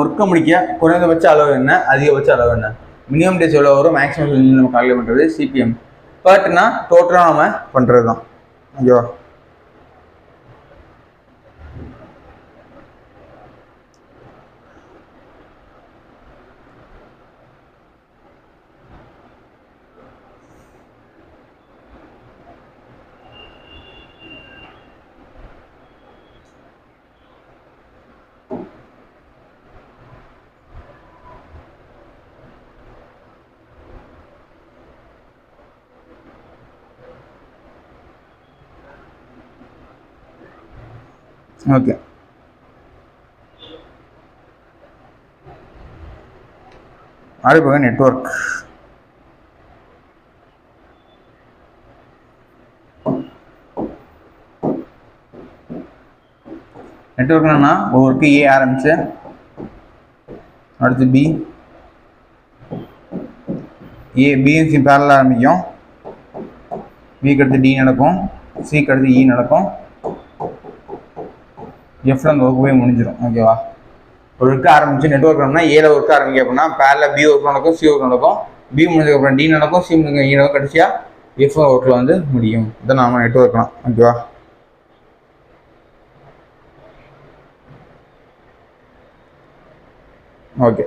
ஒர்க்கை முடிக்க குறைந்தபட்ச அளவு என்ன, அதிகபட்ச அளவு என்ன, மினிமம் டேஸ் எவ்வளோ வரும், மேக்ஸிமம் நம்ம கால்குலேட் பண்ணுறது சிபிஎம். பர்ட்னா டோட்டலாக நம்ம பண்ணுறது தான் ஓகேவா. ஓகே, அடுத்து நெட்வொர்க். நெட்வொர்க் என்னன்னா ஒவ்வொருக்கு ஏ ஆரம்பிச்சு அடுத்து பி, பிஎன்சி பேரலாக ஆரம்பிக்கும், பிக்கு அடுத்து டி நடக்கும், சிக்கு அடுத்து இ நடக்கும், எஃப்ல அந்த ஒர்க் போய் முடிஞ்சிடும் ஓகேவா. ஒரு ஒர்க்கு ஆரம்பிச்சு நெட்வொர்க்னா ஏல ஒர்க் ஆரம்பிக்க அப்படின்னா பேரல பி ஒர்க் நடக்கும், சி ஒர்க் நடக்கும், பி முடிஞ்சதுக்கப்புறம் டி நடக்கும், சி முடிஞ்ச இ நடக்கும், கடைசியாக எஃப் ஒர்க்கில் வந்து முடியும். இதான் நாம நெட்வொர்க்லாம் ஓகேவா. ஓகே,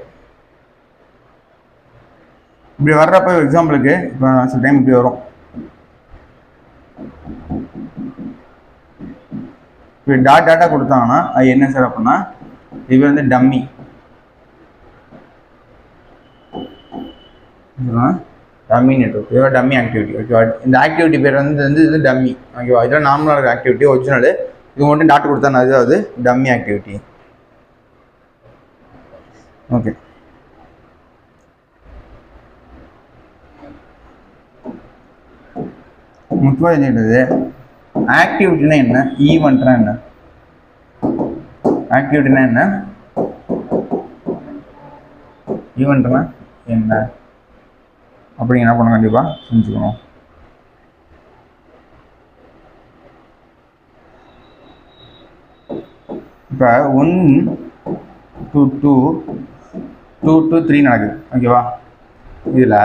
இப்படி வர்றப்ப எக்ஸாம்பிளுக்கு இப்போ சில டைம் இப்படி வரும். இப்போ டாட்டா கொடுத்தாங்கன்னா அது என்ன சார் அப்படின்னா இது வந்து டம்மி நெட்வொர்க், இதுவா டம்மி ஆக்டிவிட்டி ஓகேவா. இந்த ஆக்டிவிட்டி பேர் வந்து இது டம்மி ஓகேவா. இதெல்லாம் நார்மலாக இருக்க ஆக்டிவிட்டி, ஒரிஜினல். இது மட்டும் டாட்டா கொடுத்தா அது டம்மி ஆக்டிவிட்டி ஓகே. முக்கியமாக தெரிஞ்சுக்கிட்டது ஆக்டிவிட்டினா என்ன, ஈவெண்ட்னா என்ன. ஆக்டிவிட்டினா என்ன, ஈவெண்ட்னா என்ன அப்படி என்ன பண்ண கண்டிப்பாக செஞ்சுக்கணும். இப்போ 1 to 2 2 to 3 நடக்குது ஓகேவா. இதில்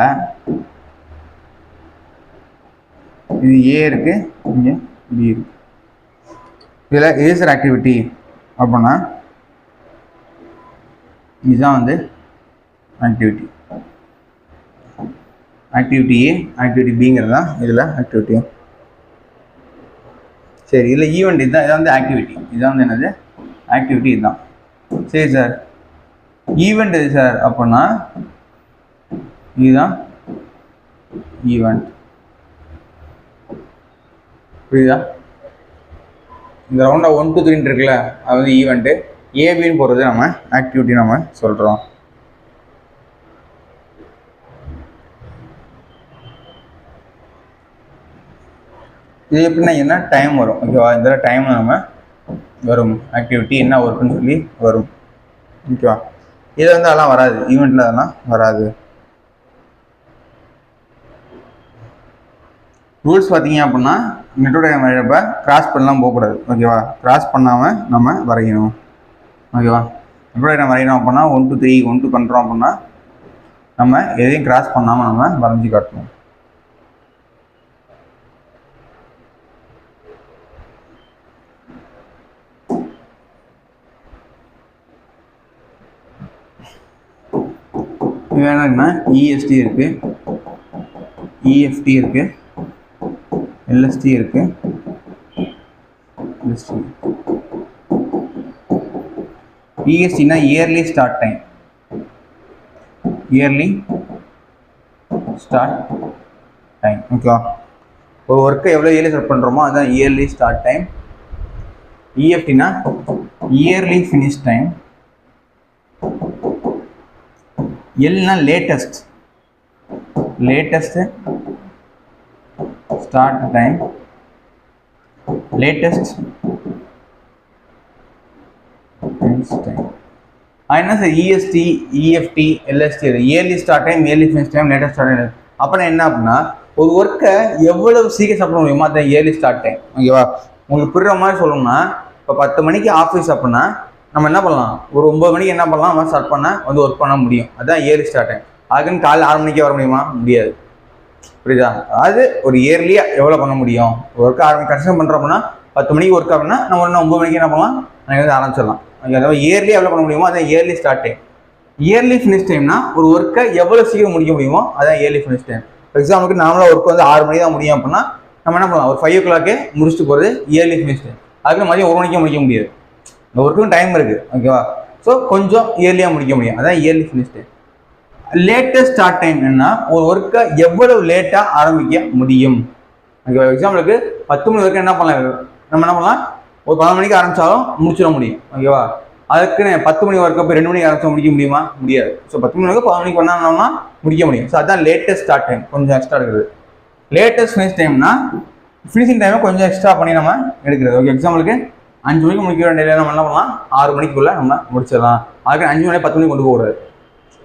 இது ஏ இருக்கு, இங்கே பி இருக்கு. இதில் ஏசர் ஆக்டிவிட்டி அப்படின்னா இதுதான் வந்து ஆக்டிவிட்டி. ஆக்டிவிட்டி ஏ ஆக்டிவிட்டி பிங்கிறது தான் இதில் ஆக்டிவிட்டி. சரி, இதில் ஈவெண்ட் இதுதான், இதான் வந்து ஆக்டிவிட்டி. இதுதான் வந்து என்னது ஆக்டிவிட்டி இதுதான். சரி சார், ஈவெண்ட் எது சார் அப்படின்னா இதுதான் ஈவெண்ட். புரியுதா? இந்த ரவுண்டாக 1 to 3 இருக்குல்ல, அது வந்து ஈவெண்ட்டு. ஏபின்னு போகிறது நம்ம ஆக்டிவிட்டி நம்ம சொல்கிறோம். இது எப்படின்னா என்ன டைம் வரும் ஓகேவா. இந்த டைம் நம்ம வரும் ஆக்டிவிட்டி என்ன ஒர்க்குன்னு சொல்லி வரும் ஓகேவா. இது வந்து அதெல்லாம் வராது, ஈவெண்ட்டில் அதெல்லாம் வராது. ரூல்ஸ் பார்த்தீங்க அப்படின்னா நெட்டோட வரைகிறப்ப கிராஸ் பண்ணலாம் போகக்கூடாது ஓகேவா. கிராஸ் பண்ணாமல் நம்ம வரையணும் ஓகேவா. நெட்டோட வரையணும் அப்படின்னா 1 to 3 1 to பண்ணுறோம் அப்படின்னா நம்ம எதையும் கிராஸ் பண்ணாமல் நம்ம வரைஞ்சி காட்டணும். வேணும்னா இஎஸ்டி இருக்குது, இஎஃப்டி இருக்குது, எல்எஸ்டி இருக்குது, எல்எஸ்டி. இஎஸ்டினா early start time. Early start time ஓகேவா. ஒரு ஒர்க்கை எவ்வளோ இயர்லி ஸ்டார்ட் பண்ணுறோமோ அதுதான் இயர்லி ஸ்டார்ட் டைம். இஎஃப்டினா இயர்லி ஃபினிஷ் டைம். எல்னா latest, latest start time, latest finish time. என்ன sir EST EFT LST early start time, early finish time, latest start time. அப்படின்னா என்ன அப்படின்னா ஒரு ஒர்க்கை எவ்வளவு சீக்கிரம் சாப்பிட முடியுமோ அதுதான் இயர்லி ஸ்டார்ட் டைம் ஓகேவா. உங்களுக்கு புரிகிற மாதிரி சொல்லணும்னா இப்போ 10 மணிக்கு ஆஃபீஸ் அப்படின்னா நம்ம என்ன பண்ணலாம், ஒரு 9 மணிக்கு என்ன பண்ணலாம், நம்ம ஸ்டார்ட் பண்ண வந்து ஒர்க் பண்ண முடியும். அதுதான் இயர்லி ஸ்டார்ட் டைம். அதுக்குன்னு காலையில் 6 மணிக்கே வர முடியுமா? முடியாது. புரியுதா? அது ஒரு இயர்லியாக எவ்வளோ பண்ண முடியும். ஒர்க் கன்ஸ்ட்ரக்ஷன் பண்ணுறோம் அப்படின்னா 10 மணிக்கு ஒர்க் அப்படின்னா நம்ம ஒரு 9 மணிக்கு என்ன பண்ணலாம், நம்ம வந்து ஆரம்பிச்சிடலாம். அதாவது இயர்லியாக எவ்வளோ பண்ண முடியுமோ அதான் early start time. Early finish டைம்னா ஒரு ஒர்க்கை எவ்வளோ சீக்கிரம் முடிக்க முடியுமோ அதான் இயர்லி ஃபினிஷ் டைம். ஃபார் எக்ஸாம்பிளுக்கு நார்மலாக ஒர்க் வந்து 6 மணிக்கு தான் முடியும் அப்படின்னா நம்ம என்ன பண்ணலாம், ஒரு 5 o'clock முடிச்சுட்டு போகிறது இயர்லி ஃபினிஷ் டைம். அதுக்கு மதியம் 1 மணிக்கே முடிக்க முடியாது, இந்த ஒர்க்கும் டைம் இருக்குது ஓகேவா. ஸோ கொஞ்சம் இயர்லியாக முடிக்க முடியும், அதான் early finish time. Latest start time என்ன, ஒரு ஒர்க்கை எவ்வளவு லேட்டாக ஆரம்பிக்க முடியும் ஓகேவா. எக்ஸாம்பிளுக்கு 10 மணி வரைக்கும் என்ன பண்ணலாம், நம்ம என்ன பண்ணலாம், ஒரு 11 மணிக்கு ஆரம்பித்தாலும் முடிச்சிட முடியும் ஓகேவா. அதுக்குன்னு 10 மணி வரைக்கும் போய் 2 மணிக்கு ஆரம்பிச்சா முடிக்க முடியுமா? முடியாது. ஸோ 10 மணி வரைக்கும் 11 மணிக்கு பண்ணாங்கன்னா முடிக்க முடியும். ஸோ அதுதான் லேட்டஸ்ட் ஸ்டார்ட் டைம், கொஞ்சம் எக்ஸ்ட்ரா எடுக்கிறது. லேட்டஸ்ட் ஃபினிஷ் டைம்னா ஃபினிஷிங் டைமை கொஞ்சம் எக்ஸ்ட்ரா பண்ணி நம்ம எடுக்கிறது ஓகே. எக்ஸாம்பிளுக்கு 5 மணிக்கு முடிக்க வேண்டிய நம்ம என்ன பண்ணலாம், 6 மணிக்குள்ளே நம்ம முடிச்சிடலாம். அதுக்கு 5 மணி 10 மணிக்கு கொண்டு போகக்கூடாது.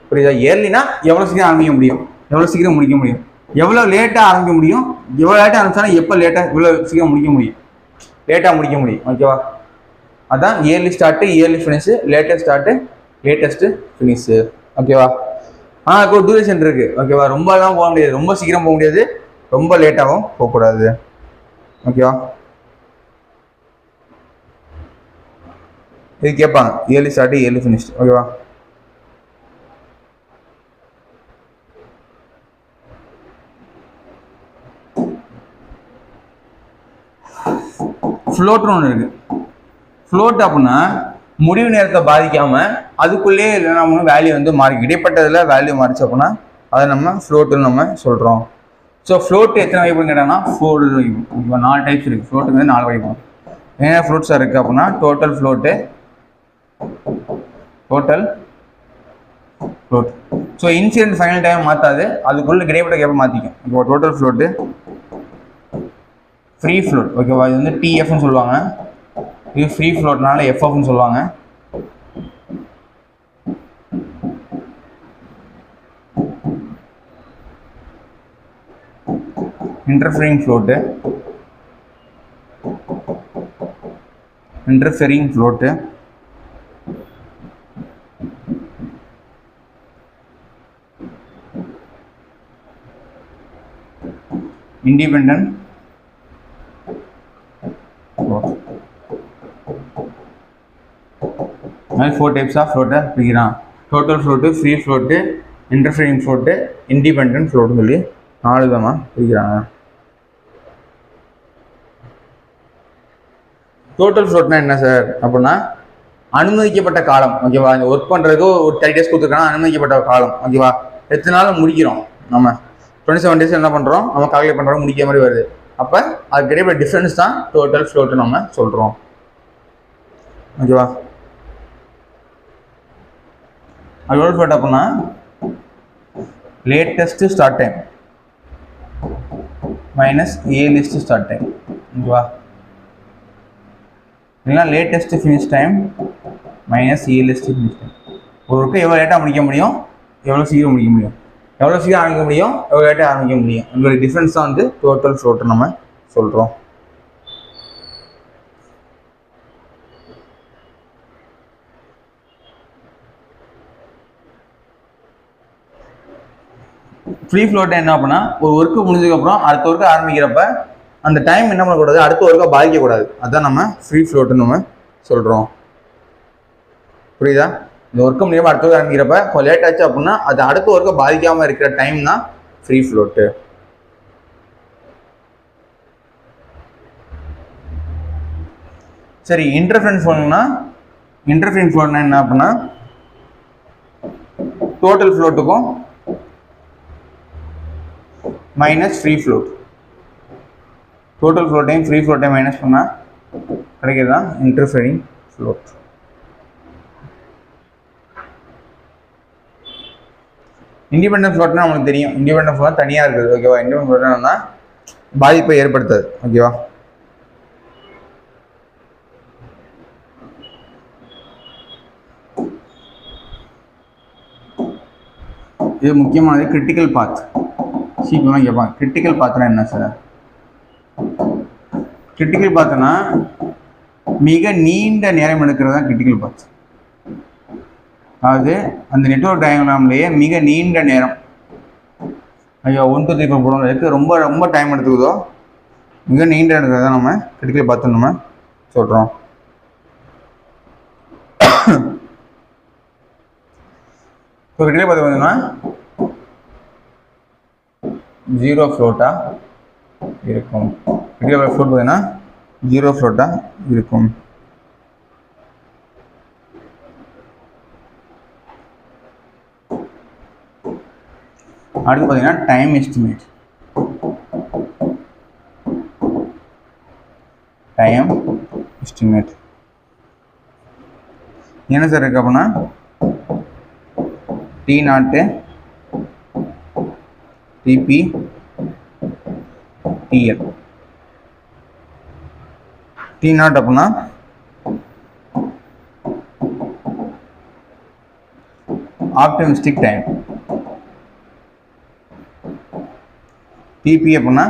புரியுதா? இயர்லினா எவ்வளோ சீக்கிரம் ஆரம்பிக்க முடியும், எவ்வளோ சீக்கிரம் முடிக்க முடியும், எவ்வளோ லேட்டாக ஆரம்பிக்க முடியும், எவ்வளோ லேட்டாக ஆரம்பிச்சாலும் எப்போ லேட்டாக இவ்வளோ சீக்கிரம் முடிக்க முடியும், லேட்டாக முடிக்க முடியும் ஓகேவா. அதான் early start, early finish, latest start, latest finish ஓகேவா. அதுக்கு ஒரு டூரேஷன் இருக்குது ஓகேவா. ரொம்பலாம் போக முடியாது, ரொம்ப சீக்கிரம் போக முடியாது, ரொம்ப லேட்டாகவும் போகக்கூடாது ஓகேவா. இது கேட்பாங்க இயர்லி ஸ்டார்ட் இயர்லி ஃபினிஷ் ஓகேவா. ஃப்ளோட்னு ஒன்று இருக்குது. ஃப்ளோட் அப்படின்னா முடிவு நேரத்தை பாதிக்காமல் அதுக்குள்ளேயே நம்ம வேல்யூ வந்து மாறி இடைப்பட்டதில் வேல்யூ மாறிச்சு அப்படின்னா அதை நம்ம ஃப்ளோட்டுன்னு நம்ம சொல்கிறோம். ஸோ ஃப்ளோட் எத்தனை வகைப்படுன்னு கேட்டாங்கன்னா 4 வகைப்படும். இப்போ 4 டைப்ஸ் இருக்குது. ஃப்ளோட்டுங்கிறது 4 வகைப்படும். என்ன ஃப்ளோட்ஸாக இருக்குது அப்படின்னா total float, total float. So incident final time மாற்றாது, அதுக்குள்ளே கிடைப்பட்ட கேப்பை மாற்றிக்கும். இப்போ டோட்டல் ஃப்ளோட்டு, ஃப்ரீ ஃப்ளோட் ஓகேவா. இது வந்து டிஎஃப்னு சொல்லுவாங்க, இது ஃப்ரீ ஃப்ளோட்னால எஃப்எஃப்னு சொல்லுவாங்க. interfering float, independent float. There are 4 types of float. Total float, free float, interfering float, independent float. 4 விதமா பிரிக்கிறாங்க. டோட்டல் ஃப்ளோட்னா என்ன சார் அப்படின்னா அனுமதிக்கப்பட்ட காலம், ஓகேவா? இந்த ஒர்க் பண்ணுறதுக்கு ஒரு 30 days கொடுத்துருக்காங்க, அனுமதிக்கப்பட்ட காலம், ஓகேவா? எத்தனை நாள் முடிக்கிறோம் நம்ம 27 days என்ன பண்ணுறோம், நம்ம கால்குலேட் பண்ணுறோம், முடிக்கிற மாதிரி வருது. அப்போ அதுக்கு இடையே டிஃப்ரென்ஸ் தான் டோட்டல் ஃப்ளோட்டு நம்ம சொல்கிறோம், ஓகேவா? டோட்டல் ஃப்ளோட் அப்படின்னா latest start time minus earliest start time, ஓகேவா? இல்லைனா latest finish time minus earliest finish time. ஒரு ஒர்க்கை எவ்வளோ லேட்டாக முடிக்க முடியும், எவ்வளோ சீக்கிரம் முடிக்க முடியும், எவ்வளோ சீக்கிரம் ஆரம்பிக்க முடியும், எவ்வளோ லேட்டாக ஆரம்பிக்க முடியும், உங்களோட டிஃப்ரென்ஸ் தான் வந்து டோட்டல் ஃப்ளோட்டு நம்ம சொல்கிறோம். ஃப்ரீ ஃப்ளோட்டை என்ன அப்படின்னா ஒரு ஒர்க்கு முடிஞ்சதுக்கப்புறம் அடுத்த ஒர்க்கு ஆரம்பிக்கிறப்ப அந்த டைம் என்ன பண்ணக்கூடாது, அடுத்த ஒர்க்கை பாதிக்கக்கூடாது. அதுதான் நம்ம ஃப்ரீ ஃப்ளோட்டுன்னு நம்ம சொல்கிறோம். புரியுதா? இந்த ஒர்க்கை முடியாமல் அடுத்த ஒர்க் ஆரம்பிக்கிறப்ப இப்போ லேட் ஆச்சு அப்படின்னா அது அடுத்த ஒர்க்கை பாதிக்காமல் இருக்கிற டைம் தான் ஃப்ரீ ஃப்ளோட்டு. சரி, இன்டர்ஃபரன்ஸ் ஃப்ளோனா என்ன அப்படின்னா டோட்டல் ஃப்ளோட்டுக்கும் மைனஸ் ஃப்ரீ ஃப்ளோட், டோட்டல் ஃப்ளோட்டையும் ஃப்ரீ ஃப்ளோட்டையும் மைனஸ் பண்ணால் கிடைக்கிறது தான் இன்டர்ஃபரிங் ஃப்ளோட். இண்டிபெண்டன்ட் ஃப்ளோட்னா நம்மளுக்கு தெரியும், இண்டிபெண்டன்ட் ஃப்ளோட் தனியாக இருக்குது, ஓகேவா? இண்டிபெண்டன்ட் ஃப்ளோட்னா பாதிப்பை ஏற்படுத்தாது, ஓகேவா? இது முக்கியமானது கிரிட்டிக்கல் பாத். சீக்கிரமாக கேட்பாங்க, கிரிட்டிக்கல் பாத்னா என்ன சார்? கிரிட்டிக்கல் பாத்னா மிக நீண்ட நேரம் எடுக்கிறது தான் கிரிட்டிக்கல் பாத். அதாவது அந்த நெட்வொர்க் டயக்ராம்லேயே மிக நீண்ட நேரம், ஐயோ 1 2 3 4 போடுறதுக்கு ரொம்ப ரொம்ப டைம் எடுத்துக்குதோ மிக நீண்ட எடுக்கிறது தான் நம்ம கிரிட்டிக்கல் பாத்னு நம்ம சொல்கிறோம். இப்போ கிரிட்டிக்கல் பாத் பார்த்தீங்கன்னா 0 ஃப்ளோட்டாக இருக்கும். கிரிட்டிக்கல் ஃப்ளோட் பார்த்தீங்கன்னா 0 ஃப்ளோட்டாக இருக்கும். அடுத்து பார்த்தீங்கன்னா டைம் எஸ்டிமேட். என்ன சார் இருக்கு அப்படின்னா T0, TP, TL. T0 அப்படின்னா ஆப்டிமிஸ்டிக் டைம், TP அப்படின்னா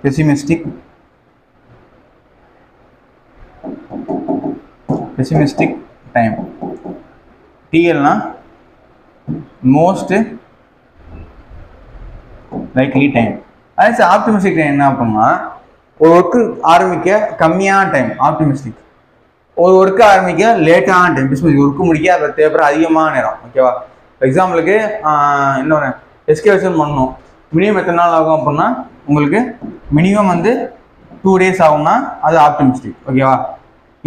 பெசிமிஸ்டிக் டைம், TLனா மோஸ்ட் லைக்லி டைம். அதே ஆப்டிமிஸ்டிக் டைம் என்ன அப்படின்னா ஒரு ஒர்க்கு ஆரம்பிக்க கம்மியான டைம் ஆப்டிமிஸ்டிக், ஒரு ஒர்க்கு ஆரம்பிக்க லேட்டான டைம் பெசிமிஸ்டிக், ஒர்க்கு முடிக்க அதில் தேவைப்படுற அதிகமான நேரம், ஓகேவா? எக்ஸாம்பிளுக்கு இன்னொன்று எஸ்கேவேஷன் பண்ணணும், மினிமம் எத்தனை நாள் ஆகும் அப்படின்னா உங்களுக்கு மினிமம் வந்து 2 days ஆகும்னா அது ஆப்டிமிஸ்டிக், ஓகேவா?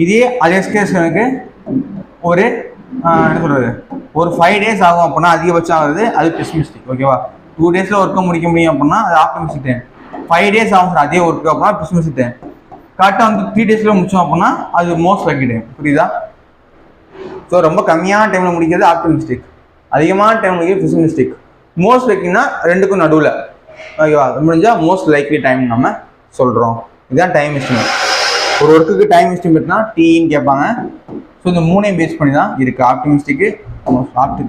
இதே அது எஸ்கேவேஷனுக்கு ஒரு என்ன சொல்கிறது ஒரு 5 days ஆகும் அப்படின்னா அதிகபட்சம் ஆகுது அது பெசிமிஸ்டிக், ஓகேவா? 2 daysல ஒர்க்கை முடிக்க முடியும் அப்படின்னா அது ஆப்டிமிஸ்டிக் டைம். 5 days ஆகும் அதே ஒர்க்கு அப்படின்னா பெசிமிஸ்டிக் டைம். கரெக்டாக வந்து 3 daysல முடிச்சோம் அப்படின்னா அது மோஸ்ட் லைக்லி டைம். புரியுதா? ஸோ ரொம்ப கம்மியான டைமில் முடிக்கிறது ஆப்டிமிஸ்டிக், அதிகமான டைம் முடிக்கிறது பெசிமிஸ்டிக். மோஸ்ட் லைக்லினா ரெண்டுக்கும் நடுவில், ஓகேவா? முடிஞ்சால் மோஸ்ட் லைக்லி டைம் நம்ம சொல்கிறோம். இதுதான் டைம் எஸ்டிமேட். ஒரு ஒர்க்குக்கு டைம் எஸ்டிமேட்னா டீன்னு கேட்பாங்க. ஸோ இந்த 3ஐயும் பேஸ் பண்ணி தான் இருக்குது. ஆப்டிமிஸ்டிக்கு,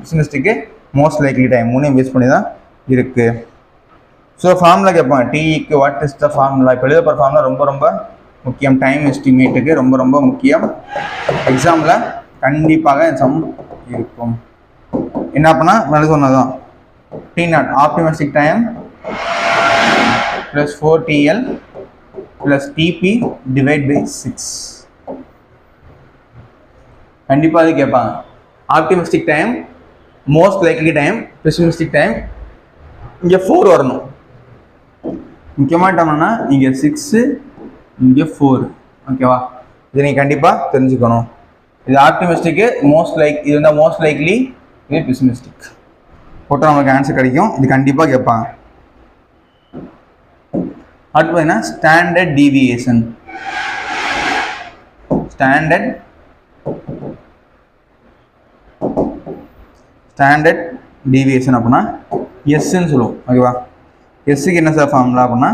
பெசிமிஸ்டிக்கு, மோஸ்ட் லைக்லி டைம் 3ஐயும் பேஸ் பண்ணி தான் இருக்குது. ஸோ ஃபார்முலா கேட்பாங்க, டிக்கு வாட் இஸ் த ஃபார்முலா. இப்போ எழுத போகிற ஃபார்முலா ரொம்ப ரொம்ப முக்கியம், டைம் எஸ்டிமேட்டுக்கு ரொம்ப ரொம்ப முக்கியம். எக்ஸாமில் கண்டிப்பாக சம் இருக்கும். என்ன பண்ணால் நல்லது சொன்னதுதான், T0 optimistic time plus 4TL plus TP divide by 6. கண்டிப்பாக அது கேட்பாங்க. Optimistic time, most likely time, pessimistic time, இங்கே 4 வரணும். முக்கியமான டைம்னா இங்கே 6, இங்கே 4. ஓகேவா, இதை நீங்கள் கண்டிப்பாக தெரிஞ்சுக்கணும். இது ஆப்டிமிஸ்டிக்கு, மோஸ்ட் லைக், இது வந்து மோஸ்ட் லைக்லி, இது பெசிமிஸ்டிக். போட்டால் நமக்கு ஆன்சர் கிடைக்கும். இது கண்டிப்பாக கேட்பாங்க. அடுத்து பார்த்தீங்கன்னா ஸ்டாண்டர்ட் டீவியேஷன். ஸ்டாண்டர்ட் டீவியேஷன் அப்படின்னா எஸ்ன்னு சொல்லுவோம். ஓகேவா, எஸ்ஸுக்கு என்ன சார் ஃபார்முலா அப்படின்னா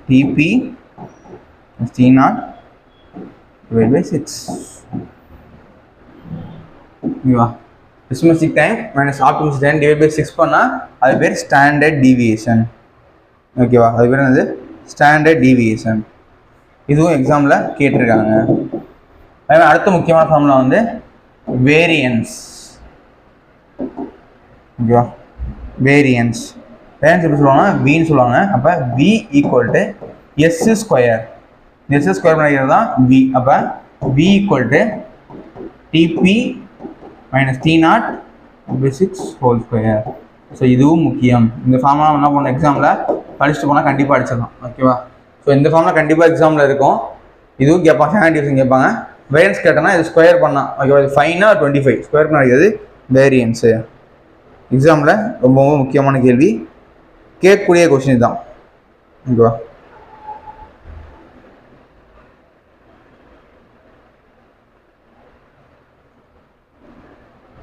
டிபி T0 டிவைட் பை 6. ஓகேவா, pessimistic time minus optimistic time divide by 6 பண்ணால் அது பேர் ஸ்டாண்டர்ட் டீவியேஷன். ஓகேவா, அது பேர் என்னது, ஸ்டாண்டர்ட் டீவியேஷன். இதுவும் எக்ஸாமில் கேட்டிருக்காங்க. அதே அடுத்த முக்கியமான ஃபார்முலா வந்து வேரியன்ஸ். ஓகேவா, வேரியன்ஸ் எப்படி சொல்லுவாங்கன்னா வின்னு சொல்லுவாங்க. அப்போ V equal to S square. S square பண்ணிக்கிறது தான் வி. அப்போ V equal to TP minus T0 by 6 whole square. So இதுவும் முக்கியம். இந்த ஃபார்முலா என்ன பண்ண எக்ஸாமில் படிச்சுட்டு போனால் கண்டிப்பாக அடிச்சிடலாம். ஓகேவா, ஸோ இந்த ஃபார்முலா கண்டிப்பாக எக்ஸாமில் இருக்கும். இதுவும் கேட்பாங்க, ஸ்டாண்டர்ட் டீவியேஷன் கேட்பாங்க. வேரியன்ஸ் கேட்டோன்னா இது ஸ்கொயர் பண்ணால் ஓகேவா, இது 5 25 ஸ்கொயர் பண்ண அடிக்கிறது வேரியன்ஸு. எக்ஸாமில் ரொம்ப ரொம்ப முக்கியமான கேள்வி, கேட்கக்கூடிய கொஸ்டின் தான். ஓகேவா,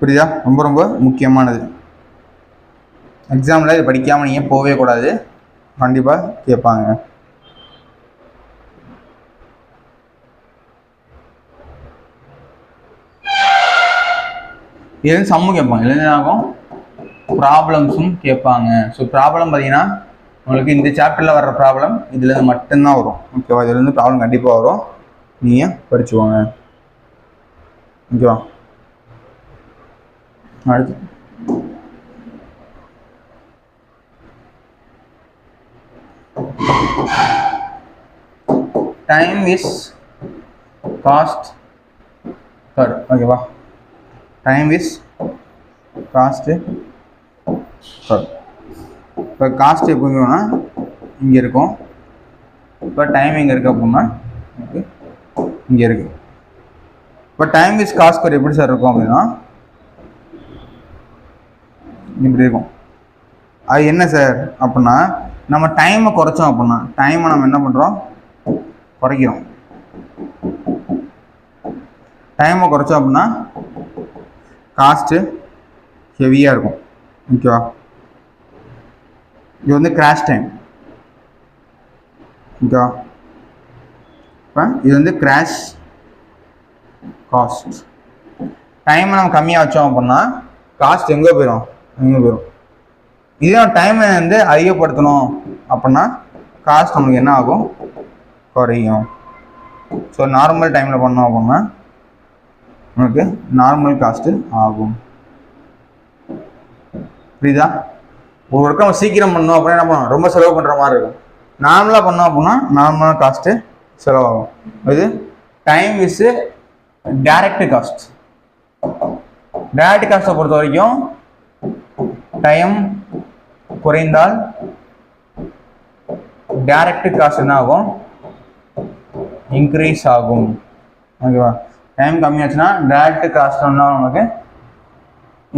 புரியுதா, ரொம்ப ரொம்ப முக்கியமானது. எக்ஸாமில் இது படிக்காமல் நீங்கள் போகவே கூடாது, கண்டிப்பாக கேட்பாங்க. இதுலேருந்து சம்மும் கேட்பாங்க, இதுலேருந்து ஆகும் ப்ராப்ளம்ஸும் கேட்பாங்க. ஸோ ப்ராப்ளம் பார்த்தீங்கன்னா உங்களுக்கு இந்த சாப்டரில் வர்ற ப்ராப்ளம் இதுலேருந்து மட்டும்தான் வரும். ஓகேவா, இதுலேருந்து ப்ராப்ளம் கண்டிப்பாக வரும், நீங்கள் படிச்சுக்கோங்க. ஓகேவா, அடுத்து டைம் இஸ் காஸ்ட் கர்வ். ஓகேவா, டைம் இஸ் காஸ்ட் கர்வ். இப்போ காஸ்ட் எப்படின்னா இங்கே இருக்கும், இப்போ டைம் இங்கே இருக்குது அப்படின்னா இங்கே இருக்குது. இப்போ டைம் இஸ் காஸ்ட் கர்வ் எப்படி சார் இருக்கும் அப்படின்னா இப்படி இருக்கும். அது என்ன சார் அப்படின்னா நம்ம டைமை குறைச்சோம் அப்படின்னா, டைமை நம்ம என்ன பண்ணுறோம், குறைக்கிறோம். டைமை குறைச்சோம் அப்படின்னா காஸ்ட்டு ஹெவியாக இருக்கும். ஓகேவா, இது வந்து கிராஷ் டைம். ஓகேவா, இப்போ இது வந்து கிராஷ் காஸ்ட். டைமை நம்ம கம்மியாக வச்சோம் அப்படின்னா காஸ்ட் எங்கே போயிடும், எங்கே போயிடும். இதே டைமை வந்து அதிகப்படுத்தணும் அப்படின்னா காஸ்ட் நமக்கு என்ன ஆகும், குறையும். ஸோ நார்மல் டைமில் பண்ணோம் அப்படின்னா நமக்கு நார்மல் காஸ்ட்டு ஆகும். புரியுதா, ஒரு ஒர்க்கை நம்ம சீக்கிரம் பண்ணோம் அப்படின்னா என்ன பண்ணணும், ரொம்ப செலவு பண்ணுற மாதிரி இருக்கும். நார்மலாக பண்ணோம் அப்படின்னா நார்மலான காஸ்ட்டு செலவாகும். இது time is direct cost. Direct காஸ்ட்டை பொறுத்த வரைக்கும் டைம் குறைந்தால் டைரக்ட் காஸ்ட் என்ன ஆகும், இன்க்ரீஸ் ஆகும். ஓகேவா, டைம் கம்மியாச்சுன்னா டைரக்ட் காஸ்ட் நமக்கு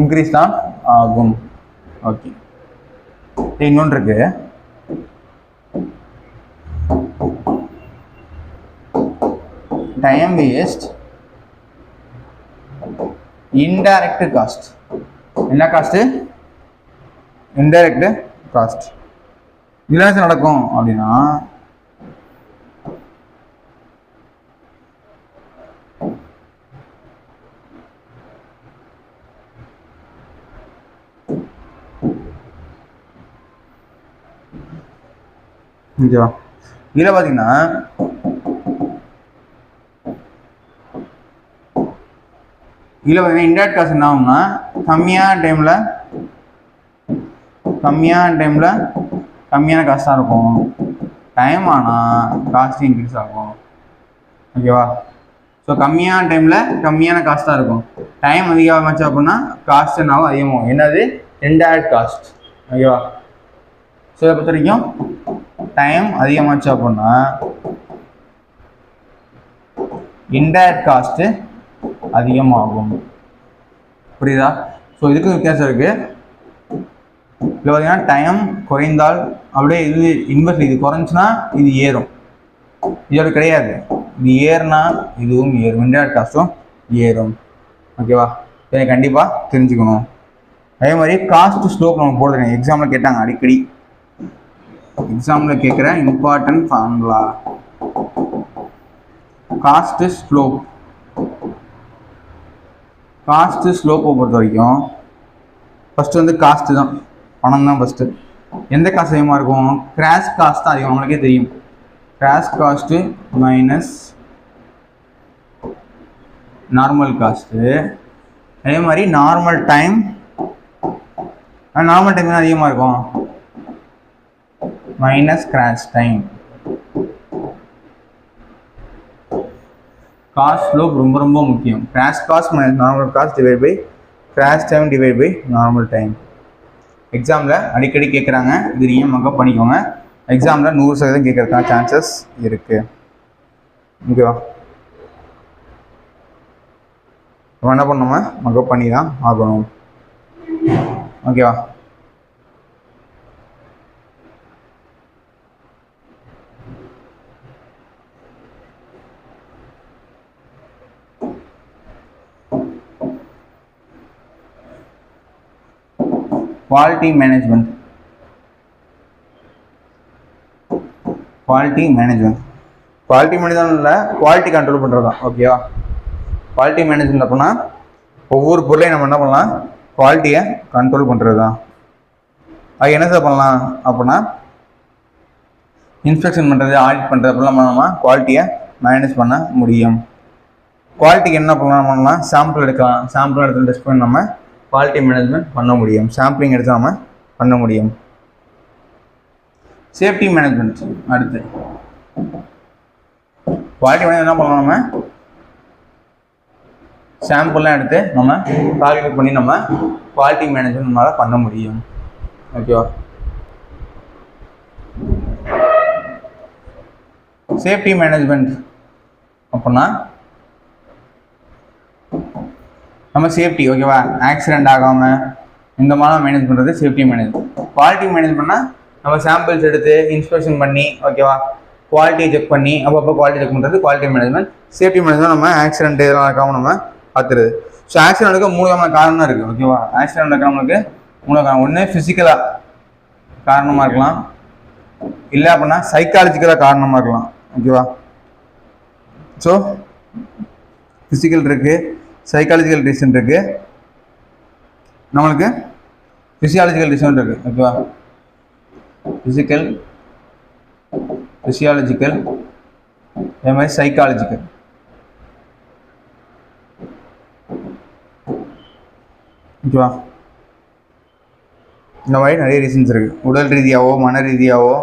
இன்க்ரீஸ் தான் ஆகும். ஓகே, இன்னொன்று இருக்கு, டைம் வேஸ்ட் இன்டைரக்ட் காஸ்ட். என்ன காஸ்ட், இன்டைரக்ட் காஸ்ட். இதெல்லாம் நடக்கும் அப்படின்னா ஓகேவா. இதில் பார்த்தீங்கன்னா இன்டைரக்ட் காஸ்ட் என்ன ஆகும்னா கம்மியான கம்மியான காஸ்ட்டாக இருக்கும். டைம் ஆனால் காஸ்ட் இன்க்ரீஸ் ஆகும். ஓகேவா. ஸோ கம்மியான டைமில் கம்மியான காஸ்ட்டாக இருக்கும். டைம் அதிகமாச்சு அப்படின்னா காஸ்ட் என்னாலும் அதிகமாகும். என்னது இன்டைரக்ட் காஸ்ட். ஓகேவா. ஸோ இதை பொறுத்த வரைக்கும் டைம் அதிகமாச்சு அப்படின்னா இன்டைரக்ட் காஸ்ட்டு அதிகமாகும். புரியுதா. ஸோ இதுக்கு வித்தியாசம் இருக்குது. இதில் பார்த்தீங்கன்னா டைம் குறைந்தால் அப்படியே இது இன்வெர்ஸ், இது குறைஞ்சுன்னா இது ஏறும். இதோட கிடையாது, இது ஏறுனா இதுவும் ஏறும், இன்டைரக்ட் காஸ்ட்டும் ஏறும். ஓகேவா. இதை கண்டிப்பாக தெரிஞ்சுக்கணும். அதே மாதிரி காஸ்ட் ஸ்லோப் நம்ம போடுறேன். எக்ஸாமில் கேட்டாங்க அடிக்கடி, எக்ஸாமில் கேட்குற important formula cost slope. Cost ஸ்லோப்பை பொறுத்த வரைக்கும் ஃபஸ்ட்டு வந்து காஸ்ட்டு தான், பணம் தான் ஃபஸ்ட்டு. எந்த காஸ்ட் அதிகமாக இருக்கும்? கிராஷ் காஸ்ட் தான் அதிகம். உங்களுக்கே தெரியும், crash cost minus normal cost. அதே மாதிரி நார்மல் டைம் தான் அதிகமாக இருக்கும் minus crash time. Cost slope ரொம்ப ரொம்ப முக்கியம். Crash cost minus normal cost divide by crash time divide by normal time. எக்ஸாமில் அடிக்கடி கேட்குறாங்க, இது நீங்கள் மக்கப் பண்ணிக்கோங்க. எக்ஸாமில் 100% கேட்கறதுக்கான சான்சஸ் இருக்குது. ஓகேவா. நம்ம என்ன பண்ணோமா, மக்கப் பண்ணி தான் ஆகணும். ஓகேவா. Quality management. குவாலிட்டி மேனேஜ்மெண்ட்டில் குவாலிட்டி கண்ட்ரோல் பண்ணுறது தான். ஓகேவா. குவாலிட்டி மேனேஜ்மெண்ட் அப்படின்னா ஒவ்வொரு பொருளையும் நம்ம என்ன பண்ணலாம், குவாலிட்டியை கண்ட்ரோல் பண்ணுறது தான். அது என்ன சார் பண்ணலாம் அப்படின்னா இன்ஸ்பெக்ஷன் பண்ணுறது, ஆடிட் பண்ணுறது, அப்படிலாம் நம்ம குவாலிட்டியை மேனேஜ் பண்ண முடியும். குவாலிட்டிக்கு என்ன பண்ணலாம், சாம்பிள் எடுக்கலாம். சாம்பிள் எடுத்து டெஸ்ட் பண்ணி நம்ம குவாலிட்டி மேனேஜ்மெண்ட் பண்ண முடியும். சாம்பிளிங் எடுத்து நம்ம பண்ண முடியும். சேஃப்டி மேனேஜ்மெண்ட் அடுத்து. குவாலிட்டி மேனேஜ் என்ன பண்ணலாம், நம்ம சாம்பிள்லாம் எடுத்து நம்ம கால்குலேட் பண்ணி நம்ம குவாலிட்டி மேனேஜ்மெண்ட் நம்மளால் பண்ண முடியும். ஓகேவா. சேஃப்டி மேனேஜ்மெண்ட் அப்படின்னா நம்ம சேஃப்டி, ஓகேவா, ஆக்சிடென்ட் ஆகாமல் இந்த மாதிரிலாம் மேனேஜ் பண்ணுறது சேஃப்டி மேனேஜ்மெண்ட். குவாலிட்டி மேனேஜ் பண்ணால் நம்ம சாம்பிள்ஸ் எடுத்து இன்ஸ்பெக்ஷன் பண்ணி, ஓகேவா, குவாலிட்டியை செக் பண்ணி அப்பப்போ குவாலிட்டி செக் பண்ணுறது குவாலிட்டி மேனேஜ்மெண்ட். சேஃப்டி மேனேஜ்மெண்ட் நம்ம ஆக்சிடென்ட் இதெல்லாம் நடக்காமல் நம்ம பார்த்துருது. ஸோ ஆக்சிடென்ட்டுக்கு 3 விதமான காரணம் இருக்குது. ஓகேவா. ஆக்சிடென்ட் நடக்காமலுக்கு 3 காரணம். ஒன்று ஃபிசிக்கலாக காரணமாக இருக்கலாம், இல்லை அப்படின்னா சைக்காலஜிக்கலாக காரணமாக இருக்கலாம். ஓகேவா. ஸோ ஃபிசிக்கல் இருக்குது, சைக்காலஜிக்கல் ரீசன் இருக்குது, நம்மளுக்கு ஃபிசியாலஜிக்கல் ரீசன் இருக்குது. ஓகேவா. ஃபிசியாலஜிக்கல் அதே மாதிரி சைக்காலஜிக்கல். ஓகேவா. இந்த மாதிரி நிறைய ரீசன்ஸ் இருக்குது. உடல் ரீதியாகவோ மன ரீதியாகவோ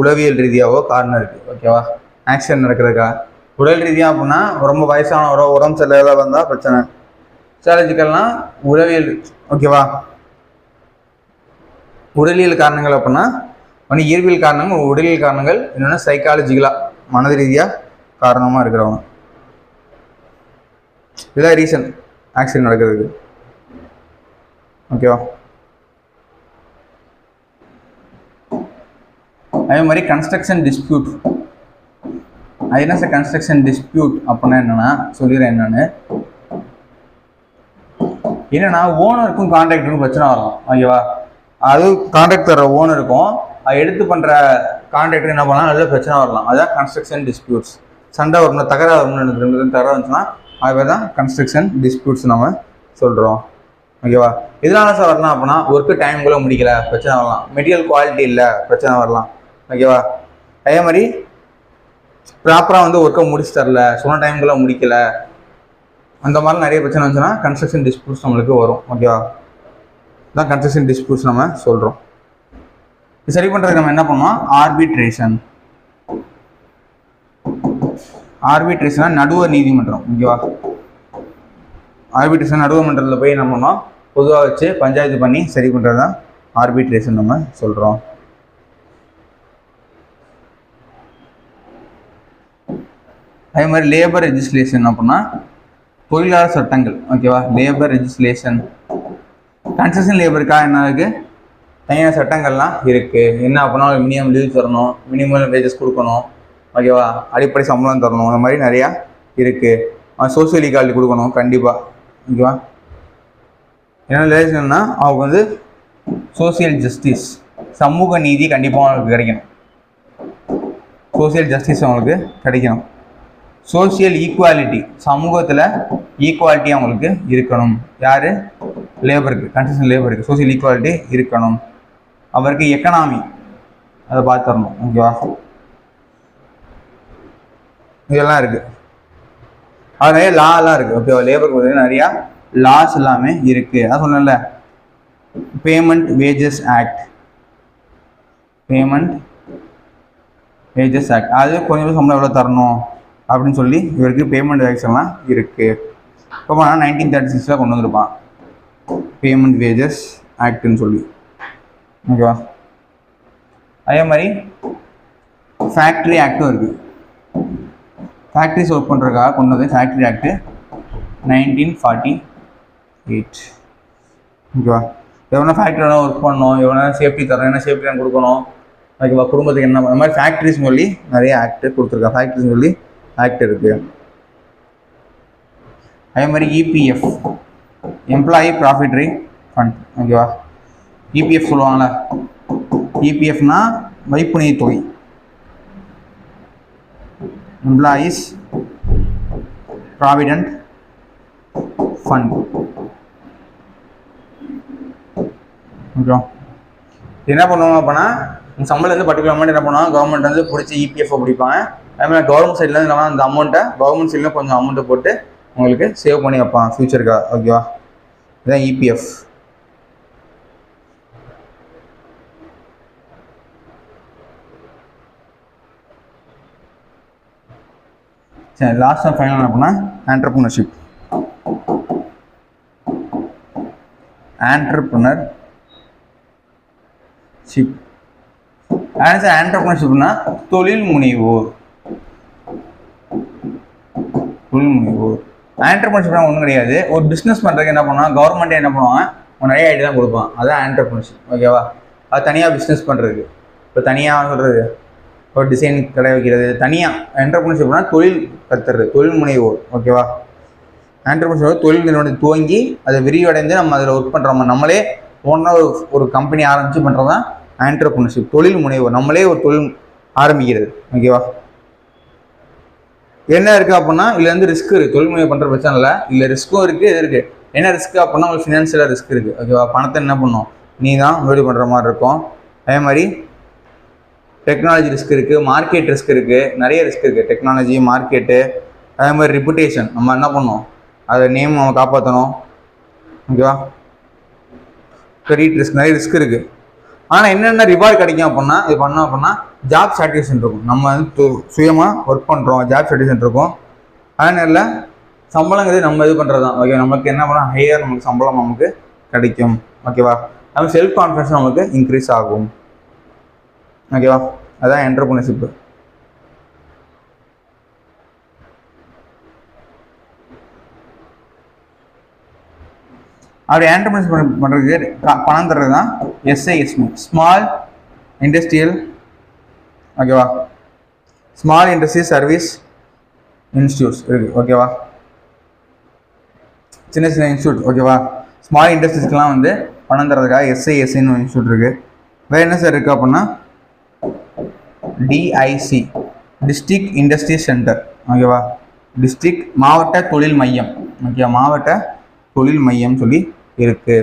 உளவியல் ரீதியாகவோ காரணம் இருக்குது. ஓகேவா. ஆக்சிடென்ட் நடக்கிறதுக்கா. உடல் ரீதியாக அப்படின்னா ரொம்ப வயசானவரோ உடம்பு சரியில்லாத வந்தால் பிரச்சனை. சைக்காலஜிக்கல்னால் உளவியல். ஓகேவா. உடலியல் காரணங்கள் அப்படின்னா ஒன்று இயற்பியல் காரணங்கள், உடலியல் காரணங்கள், இன்னொன்று சைக்காலஜிக்கலாக மனது ரீதியாக காரணமாக இருக்கிறவங்க. இதுதான் ரீசன் ஆக்சிடென்ட் நடக்கிறதுக்கு. ஓகேவா. அதே மாதிரி கன்ஸ்ட்ரக்ஷன் டிஸ்பியூட். அது என்ன சார் கன்ஸ்ட்ரக்ஷன் டிஸ்பியூட் அப்படின்னா என்னென்னா சொல்லிடுறேன். என்னென்னா ஓனருக்கும் கான்ட்ராக்டருக்கும் பிரச்சனை வரலாம். ஓகேவா. அது கான்ட்ராக்ட் தர ஓனருக்கும் அது எடுத்து பண்ணுற கான்ட்ராக்டர் என்ன பண்ணலாம், நல்ல பிரச்சனை வரலாம். அதுதான் கன்ஸ்ட்ரக்ஷன் டிஸ்பியூட்ஸ். சண்டை வரணும், தகராறு வரணும், 2 தகராறு வந்துச்சுன்னா அதுவே தான் கன்ஸ்ட்ரக்ஷன் டிஸ்பியூட்ஸ் நம்ம சொல்கிறோம். ஓகேவா. இதனால சார் வரலாம் அப்படின்னா ஒர்க்கு டைம் கூட முடிக்கல பிரச்சனை வரலாம், மெட்டீரியல் குவாலிட்டி இல்லை பிரச்சனை வரலாம். ஓகேவா. அதே மாதிரி ப்ராப்பராக வந்து ஒர்க்கை முடிச்சு தரல, சொன்ன டைமுக்குள்ள முடிக்கல, அந்த மாதிரி நிறைய பிரச்சனை வந்துச்சுன்னா கன்ஸ்ட்ரக்ஷன் டிஸ்பியூட்ஸ் நம்மளுக்கு வரும். ஓகேவா, தான் கன்ஸ்ட்ரக்ஷன் டிஸ்பியூட்ஸ் நம்ம சொல்கிறோம். இது சரி பண்ணுறதுக்கு நம்ம என்ன பண்ணுவோம், ஆர்பிட்ரேஷன். ஆர்பிட்ரேஷனா நடுவர் நீதிமன்றம். ஓகேவா, ஆர்பிட்ரேஷன் நடுவர் மன்றத்தில் போய் என்ன பண்ணோம், பொதுவாக வச்சு பஞ்சாயத்து பண்ணி சரி பண்ணுறது தான் ஆர்பிட்ரேஷன் நம்ம சொல்கிறோம். அதே மாதிரி லேபர் லெஜிஸ்லேஷன் அப்படின்னா தொழிலாளர் சட்டங்கள். ஓகேவா, லேபர் லெஜிஸ்லேஷன். கன்ஸ்ட்ரக்ஷன் லேபருக்காக என்ன இருக்குது, தனியான சட்டங்கள்லாம் இருக்குது. என்ன அப்படின்னா மினிமம் லீவ் தரணும், மினிமம் வேஜஸ் கொடுக்கணும், ஓகேவா, அடிப்படை சம்பளம் தரணும், அந்த மாதிரி நிறையா இருக்குது. சோசியல் ஈக்வாலிட்டி கொடுக்கணும் கண்டிப்பாக. ஓகேவா, என்ன ரிலேஷன்னா அவங்க வந்து சோசியல் ஜஸ்டிஸ், சமூக நீதி கண்டிப்பாக அவங்களுக்கு கிடைக்கணும். சோசியல் ஜஸ்டிஸ் அவங்களுக்கு கிடைக்கணும். சோசியல் ஈக்குவாலிட்டி, சமூகத்தில் ஈக்குவாலிட்டி அவங்களுக்கு இருக்கணும். யார், லேபருக்கு, கன்ஸ்ட்ரக்ஷன் லேபருக்கு சோசியல் ஈக்குவாலிட்டி இருக்கணும். அவருக்கு எக்கனாமி அதை பார்த்துடணும். ஓகேவா, இதெல்லாம் இருக்குது. அது நிறைய லாலாம் இருக்குது. ஓகேவா, லேபருக்கு வந்து நிறையா லாஸ் எல்லாமே இருக்குது. அதான் சொன்னேன்ல, payment wages act, payment wages act. அது கொஞ்சம் சம்பளம் எவ்வளோ தரணும் அப்படின்னு சொல்லி இவருக்கு பேமெண்ட் வேக்ஸ் எல்லாம் இருக்குது. இப்போ 1936 கொண்டு வந்திருப்பான் பேமெண்ட் வேஜஸ் ஆக்ட்னு சொல்லி. ஓகேவா, அதே மாதிரி ஃபேக்ட்ரி ஆக்டும் இருக்குது. ஃபேக்ட்ரிஸ் ஒர்க் பண்ணுறதுக்காக கொண்டு வந்து ஃபேக்ட்ரி ஆக்டு 1948. ஓகேவா, எவ்வளோ ஃபேக்ட்ரியோட ஒர்க் பண்ணணும், எவ்வளோ சேஃப்டி தரணும், என்ன சேஃப்டி தான் கொடுக்கணும், ஓகேவா, குடும்பத்துக்கு என்ன, அந்த மாதிரி ஃபேக்ட்ரிஸ் சொல்லி நிறைய ஆக்ட் கொடுத்துருக்கா. ஃபேக்ட்ரிஸ் சொல்லி ஆக்ட் இருக்குது. அதே மாதிரி இபிஎஃப், எம்ப்ளாயி ப்ராஃபிட்ரி ஃபண்ட். ஓகேவா, இபிஎஃப் சொல்லுவாங்களே, இபிஎஃப்னா வைப்பு நிதி தொகை, எம்ப்ளாயீஸ் ப்ராவிடென்ட் ஃபண்ட். ஓகேவா, என்ன பண்ணுவாங்க அப்படின்னா சம்பளம் வந்து பர்டிகுலர் அமௌண்ட் என்ன பண்ணுவாங்க, கவர்மெண்ட் வந்து பிடிச்சி இபிஎஃப் பிடிப்பாங்க. அதேமாதிரி கவர்மெண்ட் சைட்லேருந்து இல்லாமல் அந்த அமௌண்ட்டை கவர்மெண்ட் சைடில் கொஞ்சம் அமௌண்ட்டை போட்டு உங்களுக்கு சேவ் பண்ணி வைப்பான் ஃபியூச்சருக்காக. ஓகேவா, இதுதான் இபிஎஃப். சரி, லாஸ்ட் அண்ட் ஃபைனல் அப்படின்னா ஆண்டர்ப்ரனர்ஷிப். ஆண்டர்ப்ரனர்ஷிப் ஆண்டர்ப்ரனர்ஷிப்னா தொழில் முனைவோர். தொழில் முனைவோர் ஆண்டர்ப்ரனர்ஷிப்னா ஒன்றும் கிடையாது. ஒரு பிஸ்னஸ் பண்ணுறதுக்கு என்ன பண்ணுவாங்க, கவர்மெண்ட்டே என்ன பண்ணுவாங்க, ஒரு நிறைய ஐடியா தான் கொடுப்பான். அதுதான் ஆண்டர்ப்ரனர்ஷிப். ஓகேவா, அது தனியாக பிஸ்னஸ் பண்ணுறதுக்கு, இப்போ தனியாக சொல்கிறது ஒரு டிசைன் கடை வைக்கிறது, தனியாக ஆண்டர்ப்ரனர்ஷிப்னா தொழில் கற்றுறது, தொழில் முனைவோர். ஓகேவா, ஆண்டர்ப்ரனர்ஷிப் தொழில் நிறுவனத்தை துவங்கி அதை விரிவடைந்து நம்ம அதில் ஒர்க் பண்ணுறோம், நம்மளே ஒன்றா ஒரு கம்பெனி ஆரம்பித்து பண்ணுறது தான் ஆண்டர்ப்ரனர்ஷிப், தொழில் முனைவோர். நம்மளே ஒரு தொழில் ஆரம்பிக்கிறது. ஓகேவா, என்ன இருக்குது அப்படின்னா இதில் வந்து ரிஸ்க் இருக்குது. தொழில் முனைவு பண்ணுற பிரச்சனை இல்லை, இல்லை ரிஸ்க்கும் இருக்குது. இது இருக்குது. என்ன ரிஸ்க் அப்படின்னா உங்களுக்கு ஃபினான்ஷியலாக ரிஸ்க் இருக்குது. ஓகேவா, பணத்தை என்ன பண்ணும், நீ தான் முதலீடு பண்ணுற மாதிரி இருக்கும். அதே மாதிரி டெக்னாலஜி ரிஸ்க் இருக்குது, மார்க்கெட் ரிஸ்க் இருக்குது, நிறைய ரிஸ்க் இருக்குது. டெக்னாலஜி, மார்க்கெட்டு, அதே மாதிரி ரெப்புடேஷன், நம்ம என்ன பண்ணணும், அதை நேம் நம்ம காப்பாற்றணும். ஓகேவா, கிரெடிட் ரிஸ்க், நிறைய ரிஸ்க் இருக்குது. ஆனால் என்னென்ன ரிவார்டு கிடைக்கும் அப்படின்னா இது பண்ணோம் அப்படின்னா ஜாப் சாட்டிஸ்ஃபேக்ஷன் இருக்கும். நம்ம வந்து சுயமாக ஒர்க் பண்ணுறோம், ஜாப் சாட்டிஸ்ஃபேக்ஷன் இருக்கும். அதனால சம்பளங்கிறது நம்ம இது பண்ணுறது தான். ஓகே, நமக்கு என்ன பண்ணால் ஹையர் நமக்கு சம்பளம் நமக்கு கிடைக்கும். ஓகேவா, நம்ம செல்ஃப் கான்ஃபிடன்ஸ் நமக்கு இன்க்ரீஸ் ஆகும். ஓகேவா, அதான் என்டர்பிரினர்ஷிப். அப்படி என்டர்பிரினர்ஷிப் பண்ணுறதுக்கு பணம் தர்றது தான் எஸ்ஐஎஸ்மி, ஸ்மால் இண்டஸ்ட்ரியல். ஓகேவா, ஸ்மால் இண்டஸ்ட்ரி சர்வீஸ் இன்ஸ்டியூட்ஸ் இருக்குது. ஓகேவா, சின்ன சின்ன இன்ஸ்டியூட். ஓகேவா, ஸ்மால் இண்டஸ்ட்ரீஸ்க்கெலாம் வந்து பணம் தரதுக்காக எஸ்ஐஎஸ்சின்னு ஒரு இன்ஸ்டியூட் இருக்குது. வேறு என்ன சார் இருக்குது அப்படின்னா டிஐசி, டிஸ்ட்ரிக்ட் இண்டஸ்ட்ரி சென்டர். ஓகேவா, டிஸ்ட்ரிக்ட் மாவட்ட தொழில் மையம். ஓகேவா, மாவட்ட தொழில் மையம் சொல்லி இருக்கு.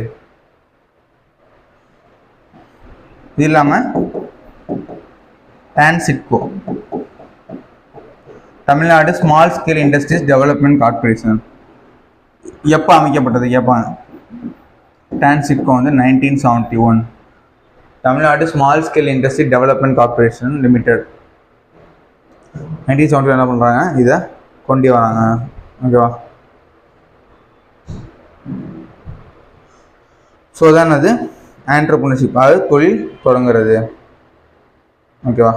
இது இல்லாமல் TANSIDCO, Tamil Nadu small scale industries development corporation. எப்போ அமைக்கப்பட்டது கேட்பாங்க. டான்சிட்கோ வந்து 1971. Tamil Nadu small scale industry development corporation limited 1971 என்ன பண்ணுறாங்க, இதை கொண்டு வராங்க. ஓகேவா. ஸோ தான் அது ஆண்டர்பிரினர்ஷிப், அதாவது தொழில் தொடங்குறது. ஓகேவா,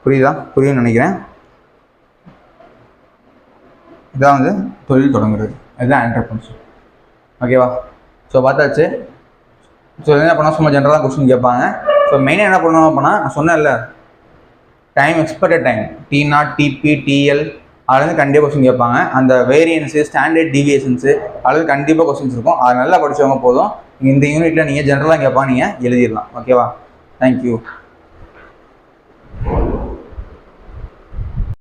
புரியும்னு நினைக்கிறேன். இதான் வந்து தொழில் தொடங்குறது, இதுதான் ஆண்டர்பிரினர்ஷிப். ஓகேவா. ஸோ பார்த்தாச்சு. ஸோ என்ன பண்ணால் சும்மா ஜென்ரலாக கொஸ்டின் கேட்பாங்க. ஸோ மெயினாக என்ன பண்ணுவோம் அப்படின்னா, நான் சொன்னேன்ல time, expected time T0, TP, TL அதுலேருந்து கண்டிப்பாக கொஸ்டின் கேட்பாங்க. அந்த வேரியன்ஸு, ஸ்டாண்டர்ட் டீவியேஷன்ஸு அதுலேருந்து கண்டிப்பாக கொஸ்டின்ஸ் இருக்கும். அது நல்லா படித்தவங்க போதும். இந்த யூனிட்டில் நீங்கள் ஜென்ரலாக கேட்பாங்க, நீங்கள் எழுதிடலாம். ஓகேவா. தேங்க்யூ.